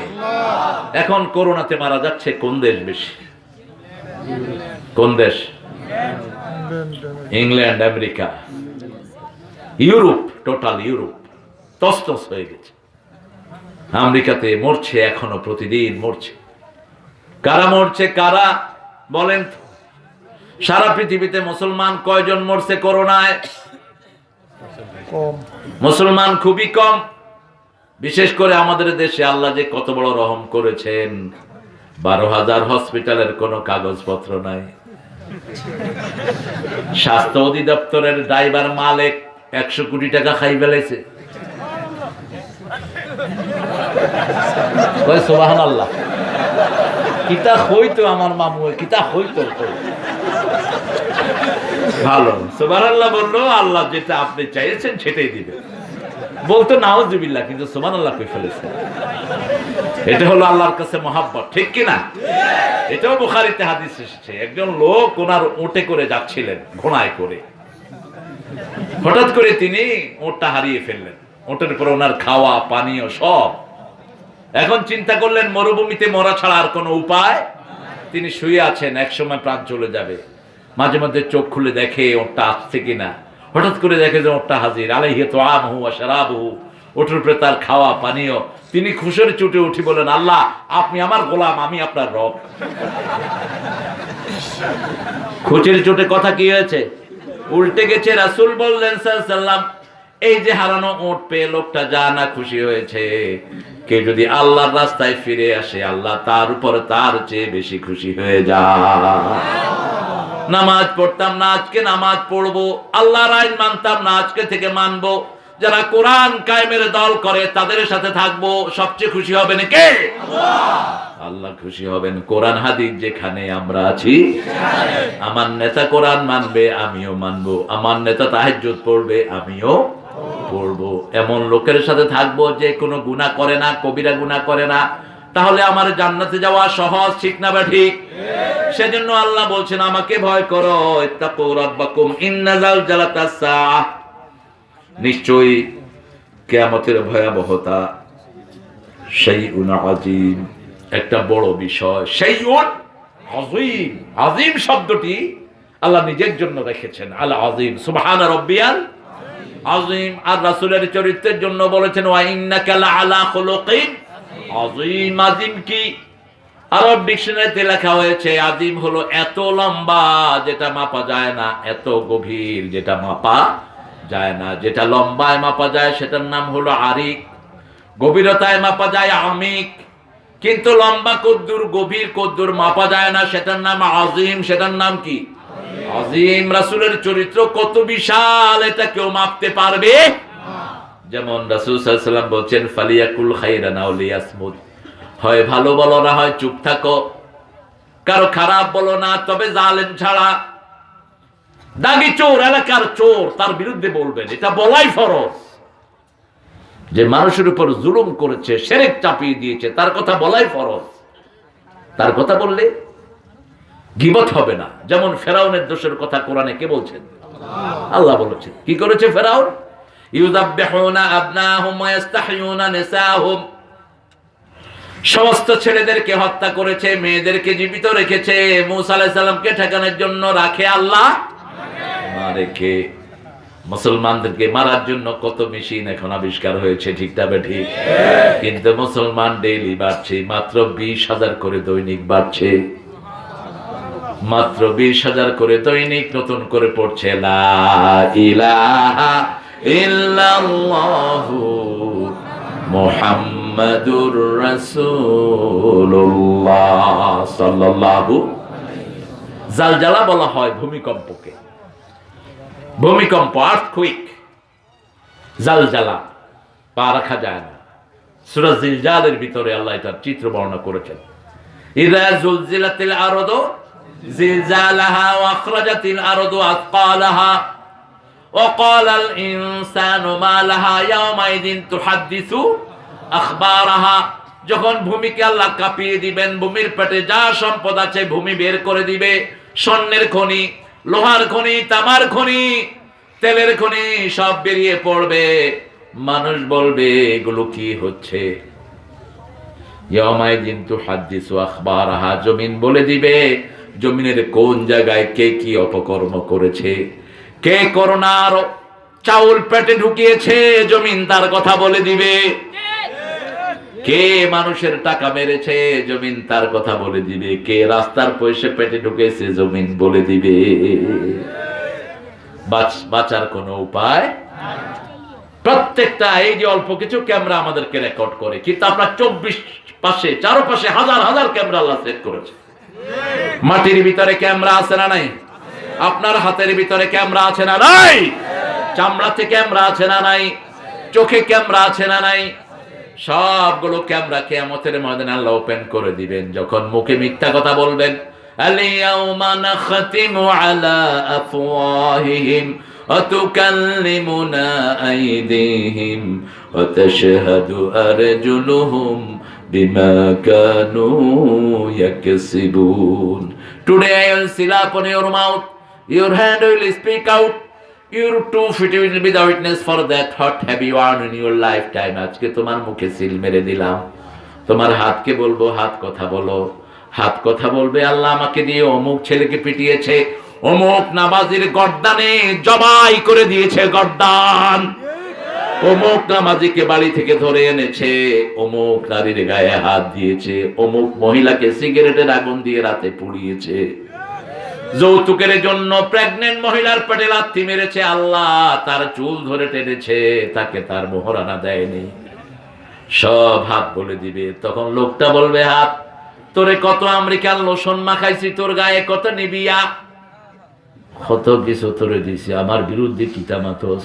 Speaker 1: এখন করোনাতে মারা যাচ্ছে কোন দেশ বেশি? কোন দেশ? England, America, Europe, total Europe তছনছ হয়ে গেছে। আমেরিকাতে মরছে, এখনো প্রতিদিন মরছে। কারা মরছে? কারা বলেন? সারা পৃথিবীতে মুসলমান কয়জন মরছে করোনায়? মুসলমান খুবই কম। বিশেষ করে আমাদের দেশে আল্লাহ যে কত বড় রহম করেছেন, 12,000 হসপিটালের কোনো কাগজপত্র নাই। স্বাস্থ্য অধিদপ্তরের ড্রাইভার মালিক 100 কোটি টাকা খাই ফেলেছে। সুবহানাল্লাহ। কিতা হইতো আমার মামু, কিতা হইতো। ভালো, সুবহানাল্লাহ বললো, আল্লাহ যেটা আপনি চাইছেন সেটাই দিবে। বলতো নাউজুবিল্লাহ, কিন্তু সুবহানাল্লাহ কই ফেলেছে। এটা হলো আল্লাহর কাছে মহাব্বত, ঠিক কিনা? এটাও বুখারীতে হাদিস এসেছে। একজন লোক ওনার উটে করে যাচ্ছিলেন, ঘোড়ায় করে। হঠাৎ করে তিনি ওটটা হারিয়ে ফেললেন। ওটের উপর ওনার খাওয়া পানীয় সব। এখন চিন্তা করলেন মরুভূমিতে মরা ছাড়া আর কোনো উপায়। তিনি শুয়ে আছেন, এক সময় প্রাণ চলে যাবে। মাঝে মধ্যে চোখ খুলে দেখে ওটটা আসছে কিনা। হঠাৎ করে দেখে যে ওটটা হাজির। আলাইহি তুআমুহু ওয়া শারাবুহু, ওটের উপরে তার খাওয়া পানীয়। তিনি খুশির চুটে উঠে বলেন, আল্লাহ আপনি আমার গোলাম, আমি আপনার রব। খুশির চুটে কথা কি হয়েছে? উল্টে গেছে। রাসূল বললেন সাল্লাল্লাহু আলাইহি ওয়াসাল্লাম, এই যে হারানো ওট পেয়ে লোকটা যা না খুশি হয়েছে, কেউ যদি আল্লাহর রাস্তায় ফিরে আসে, আল্লাহ তার উপর তার চেয়ে বেশি খুশি হয়ে যায়। নামাজ পড়তাম না, আজকে নামাজ পড়বো। আল্লাহর আইন মানতাম না, আজকে থেকে মানবো। যারা কোরআন কায়েমের দল করে তাদের সাথে থাকবো। সবচেয়ে খুশি হবেন কে? আল্লাহ খুশি হবেন। কোরআন হাদিস যেখানে আমরা আছি, আমার নেতা কোরআন মানবে, আমিও মানবো। আমার নেতা তাহাজ্জুদ পড়বে, আমিও পড়বো। এমন লোকের সাথে থাকবো যে কোনো গুনাহ করে না, কবিরা গুনাহ করে না। তাহলে আমার জান্নাতে যাওয়া সহজ, ঠিক না বা ঠিক? সেজন্য আল্লাহ বলছেন আমাকে ভয় করো। ইত্তাকু রাব্বাকুম ইন্না যালজালাতাস সাআহ, নিশ্চয়ই কিয়ামতের ভয়াবহতা শাইউন আযীম, একটা বড় বিষয়। শাইউন আযীম, আযীম শব্দটি আল্লাহ নিজের জন্য রেখেছেন। আল আযীম, সুবহানা রাব্বিয়াল আযীম। আর রাসূলের চরিত্রের জন্য বলেছেন ওয়া ইন্নাকা লাআলা খুলুকিন আযীম। আযীম কি? আরব ডিকশনারিতে লেখা হয়েছে আযীম হলো এত লম্বা যেটা মাপা যায় না, এত গভীর যেটা মাপা যায় না। যেটা লম্বায় মাপা যায় সেটার নাম হলো আরিক, গভীরতায় মাপা যায় আমিক। কিন্তু লম্বা কদ্দুর, গভীর কদ্দুর মাপা যায় না, সেটার নাম আযীম। সেটার নাম কি? আযীম। রাসূলের চরিত্র কত বিশাল, এটা কেউ মাপতে পারবে? যেমন রাসূল সাল্লাল্লাহু আলাইহি ওয়াসাল্লাম বলেন ফালিয়াকুল খাইরান আও লিয়াসমুত, হয় ভালো বলো না হয় চুপ থাকো, কারো খারাপ বলো না, তবে জালেম ছাড়া। দাগি চোর, এলাকার চোর, তার বিরুদ্ধে বলবেন, এটা বলাই ফরজ। যে মানুষের উপর জুলুম করেছে, শিরক চাপিয়ে দিয়েছে, তার কথা বলাই ফরজ। তার কথা বললে গীবত হবে না। যেমন ফেরাউনের দোষের কথা কোরআনে কে বলছেন? আল্লাহ বলেছেন। কি করেছে ফেরাউন? ইউযাববিহুনা আবনাহুম ওয়া ইস্তাহয়ুনা নিসাহুম, সমস্ত ছেলেদেরকে হত্যা করেছে, মেয়েদেরকে জীবিত রেখেছে। মূসা আলাইহিস সালামকে ঠেকানোর জন্য রাখে আল্লাহ, রেখে মুসলমানদেরকে মারার জন্য কত মেশিন এখন আবিষ্কার হয়েছে, ঠিক না ঠিক? কিন্তু মুসলমান ডেইলি বাড়ছে, মাত্র 20,000 করে দৈনিক বাড়ছে, মাত্র 20,000 করে দৈনিক নতুন করে পড়ছে লা ইলাহা ইল্লাল্লাহু মুহাম্মাদুর রাসূলুল্লাহ সাল্লাল্লাহু। জালজালা বলা হয় ভূমিকম্পকে, ভূমিকম্প, আর্থকুইক, জালজালা পা রাখা যায় না। সূরা জিলজালের ভিতরে আল্লাহ এটার চিত্র বর্ণনা করেছেন। ইযা জুলজিলাতিল আরদু জিলজালাহা ওয়া আখরাজাতিল আরদু আথকালাহা ওয়া ক্বালাল ইনসানু মা লাহা ইয়াওমাইযিন তুহাদ্দিসু আখবারাহা। যখন ভূমিকে আল্লাহ কাঁপিয়ে দিবেন, ভূমির পেটে যা সম্পদ আছে ভূমি বের করে দিবে, স্বর্ণের খনি, লোহার খনি, তামার খনি, তেলের খনি সব বেরিয়ে পড়বে। মানুষ বলবে এগুলো কি হচ্ছে? ইয়াওমাইযিন তুহাদ্দিসু আখবারাহা, জমিন বলে দিবে জমিনের কোন জায়গায় কে কি অপকর্ম করেছে, কে করোনার চাউল পেটে ঢুকিয়েছে, জমিন তার কথা বলে দিবে। কে মানুষের টাকা মেরেছে, জমিন তার কথা বলে দিবে। কে রাস্তার পয়সা পেটে ঢুকেছে, জমিন বলে দিবে। বাঁচার কোনো উপায়? প্রত্যেকটা এই যে অল্প কিছু ক্যামেরা আমাদেরকে রেকর্ড করে, কিন্তু আপনার 24 পাশে চারপাশে হাজার হাজার ক্যামেরা আল্লাহ সেট করেছে। মাটির ভিতরে ক্যামেরা আছে না নাই? আপনার হাতের ভিতরে ক্যামেরা আছে না নাই? চামড়াতে ক্যামেরা আছে না নাই? চোখে ক্যামেরা আছে না নাই? সবগুলো ক্যামেরা কিয়ামতের ময়দানে আল্লাহ ওপেন করে দিবেন। যখন মুখে মিথ্যা কথা বলবেন, আল-ইয়াওমা নাখতিমু আলা আফওয়াহিহিম ওয়া তুকাল্লিমুনা আইদিহিম ওয়া তাশহাদু আরজুলুহুম বিমা Kanu ইয়াকসিবুন। Today I will seal upon your mouth, your hand will speak out, your 2 feet will be the witness for that. What have you earned in your lifetime? আজকে তোমার মুখে সিল মেরে দিলাম। তোমার হাতকে বলবো হাত কথা বলো। হাত কথা বলবে আল্লাহ আমাকে দিয়ে অমুক ছেলেকে পিটিয়েছে, অমুক নামাজির গর্দানে জবাই করে দিয়েছে গর্দান, অমুক নামাজিকে বাড়ি থেকে ধরে এনেছে, অমুক নারীর গায়ে হাত দিয়েছে, অমুক মহিলাকে সিগারেটের আগুন দিয়ে রাতে পুড়িয়েছে, যৌতুকের জন্য প্রেগনেন্ট মহিলার পেটে লাথি মেরেছে, আল্লাহ তার চুল ধরে টেনেছে, তাকে তার মোহরানা দেয়নি। সব হাত বলে দিবে। তখন লোকটা বলবে হাত, তোরে কত আমেরিকান লোশন মাখাইছি, তোর গায়ে কত নিবিয়া, কত কিছু তোরে দিছি, আমার বিরুদ্ধে কিতামাতস।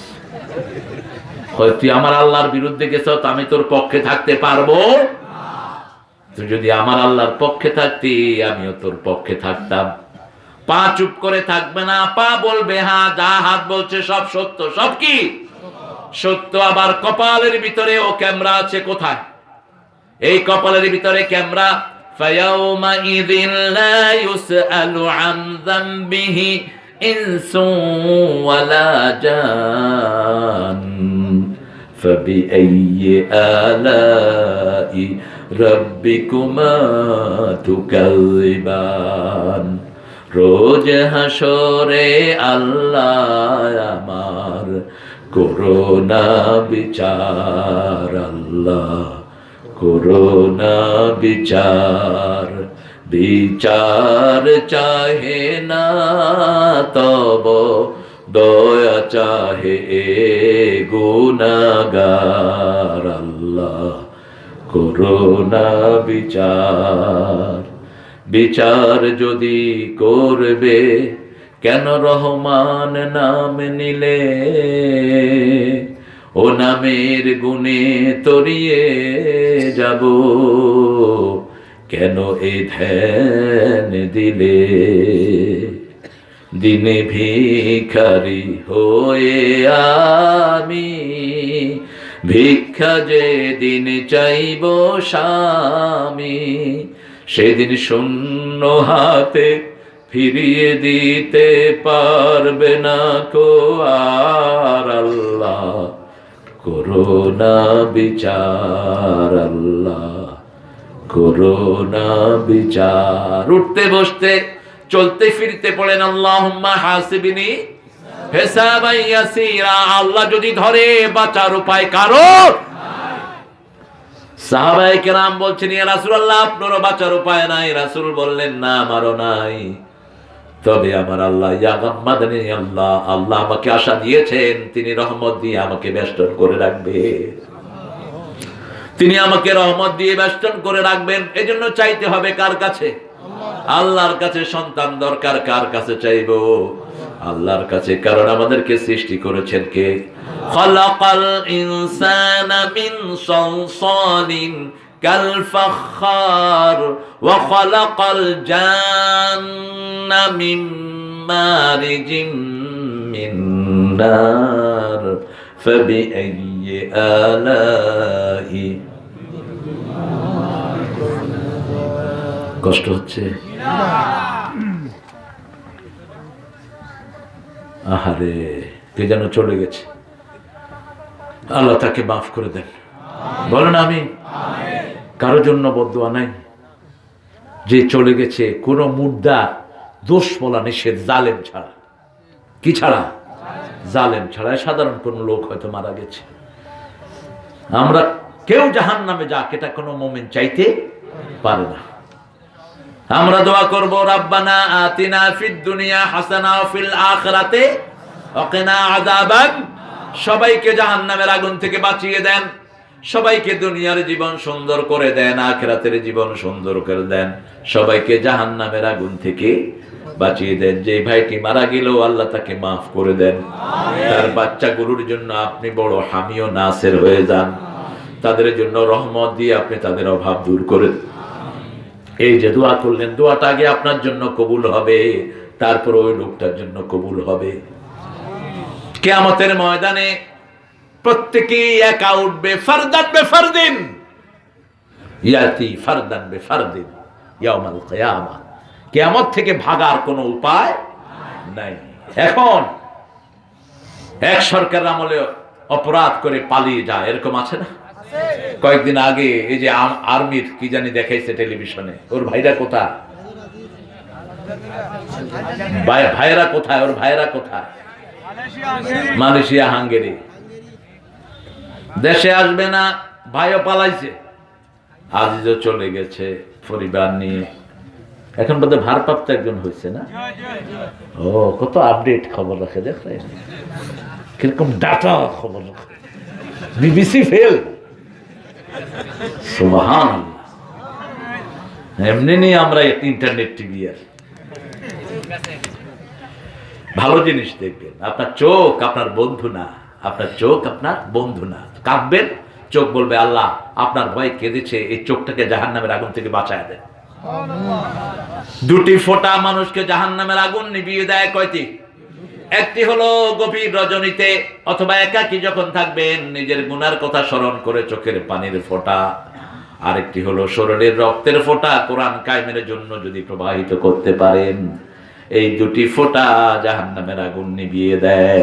Speaker 1: তুই আমার আল্লাহর বিরুদ্ধে গেছ, আমি তোর পক্ষে থাকতে পারবো? তুই যদি আমার আল্লাহর পক্ষে থাকতি, আমিও তোর পক্ষে থাকতাম। পা চুপ করে থাকবে না, পা বলবে হ্যাঁ, যা হাত বলছে সব সত্য। সব কি সত্য? আবার কপালের ভিতরে ও ক্যামেরা আছে। কোথায়? এই কপালের ভিতরে ক্যামেরা। ফায়াউমা ইযিন লা ইউসআলু আন যামবিহি ইনসু ওয়ালা জান ফাবিআইয়ি আলাই রাব্বিকুমা তুকাযিবান। রোজ হাসরে আল্লাহ আমার করোনা বিচার, আল্লাহ করোনা বিচার। বিচার চাহে না তব দয়া চাহে গুনাহগার, আল্লাহ করোনা বিচার। বিচার যদি করবে কেন রহমান নাম নিলে, ও নামের গুণে তরিয়ে যাব, কেন এ ধ্যান দিলে। দিনে ভিখারি হয়ে আমি ভিক্ষা যে দিন চাইব স্বামী, সেদিন শূন্য হাতে ফিরিয়ে দিতে পারবে না কো আর, আল্লাহ করোনা বিচার, আল্লাহ করোনা বিচার। উঠতে বসতে চলতে ফিরতে পড়েন আল্লাহুম্মা হাসিবনি হিসাবান ইয়াসীরা, আল্লাহ যদি ধরে বাঁচার উপায় কারো। সাহাবায়ে কেরাম বলছেন, ইয়া রাসূলুল্লাহ আপনারও বাঁচার উপায় নাই। রাসূল বললেন, না আমারও নাই, তবে আমার আল্লাহ ইয়াগাম্মাদানি আল্লাহ, আল্লাহ আমাকে আশা দিয়েছেন তিনি রহমত দিয়ে আমাকে বেষ্টন করে রাখবেন, তিনি আমাকে রহমত দিয়ে বেষ্টন করে রাখবেন। এজন্য চাইতে হবে কার কাছে? আল্লাহর কাছে। সন্তান দরকার, কার কাছে চাইবো? আল্লাহর কাছে। কারণ আমাদেরকে সৃষ্টি করেছেন কে? খালাকাল ইনসানা মিন সালসালিন কাল ফাখার ওয়া খালাকাল জান্না মিন মারিজিম মিন নার ফাবিআইয়ি আলাই। কষ্ট হচ্ছে? আহারে, কে যেন চলে গেছে, আল্লাহ তাকে মাফ করে দেন। বলেন আমি। কারোর জন্য বদদুয়া নাই। যে চলে গেছে কোন মুর্দা দোষ বলা নিষেধ, জালেম ছাড়া। কি ছাড়া? জালেম ছাড়া। সাধারণ কোন লোক হয়তো মারা গেছে, আমরা কেউ জাহান্নামে যাক এটা কোনো মুমিন চাইতে পারে না। আমরা দোয়া করব, রাব্বানা আতিনা ফিদ দুনিয়া হাসানা ওয়া ফিল আখিরাতি ওয়া কিনা আযাবান। সবাইকে জাহান্নামের আগুন থেকে বাঁচিয়ে দেন, সবাইকে দুনিয়ার জীবন সুন্দর করে দেন, আখিরাতের জীবন সুন্দর করে দেন, সবাইকে জাহান্নামের আগুন থেকে বাঁচিয়ে দেন। যে ভাইটি মারা গেল আল্লাহ তাকে মাফ করে দেন। তার বাচ্চাগুলোর জন্য আপনি বড় হামি ও নাসির হয়ে যান, তাদের জন্য রহমত দিয়ে আপনি তাদের অভাব দূর করে। এই যে দোয়া করলেন, দোয়াটা আগে আপনার জন্য কবুল হবে, তারপর ওই লোকটার জন্য কবুল হবে। কিয়ামতের ময়দানে প্রত্যেকেই একা উঠবে, ফারদান বিফারদিন ইয়াতি ফারদান বিফারদিন ইয়াউমাল কিয়ামা। কিয়ামত থেকে ভাগার কোনো উপায় নাই। এখন এক সরকার আমলে অপরাধ করে পালিয়ে যায়, এরকম আছে না? কয়েকদিন আগে এই যে আর্মির কি জানি দেখাইছে টেলিভিশনে, ওর ভাইরা কোথায়? ভাইয়েরা কোথায়? ওর ভাইয়েরা কোথায়? Malaysia, Hungary. দেশে আসবে না, ভাইও পালাইছে, আজিজও চলে গেছে পরিবার নিয়ে। এখন বোধহয় ভারপ্রাপ্ত একজন হয়েছে না? ও, কত আপডেট খবর রাখে, দেখলেন কিরকম ডাটা খবর রাখে। BBC fail. সুবহানাল্লাহ। এমনি নেই আমরা ইন্টারনেট টিভি। আর ভালো জিনিস দেখবেন। আপনার চোখ আপনার বন্ধু না, আপনার চোখ আপনার বন্ধু না। কাঁদবেন, চোখ বলবে আল্লাহ আপনার ভয় কেঁদেছে, এই চোখটাকে জাহান্নামের আগুন থেকে বাঁচায় দেন। দুটি ফোঁটা মানুষকে জাহান্নামের আগুন নিভিয়ে দেয়। কয়টি? একটি হলো গভীর রজনীতে অথবা একাকী যখন থাকবেন, নিজের গুনার কথা স্মরণ করে চোখের পানির ফোঁটা। আরেকটি হলো শরীরের রক্তের ফোঁটা, কোরআন কায়েমের জন্য যদি প্রবাহিত করতে পারেন। এই দুটি ফোঁটা জাহান্নামের আগুন নিভিয়ে দেয়।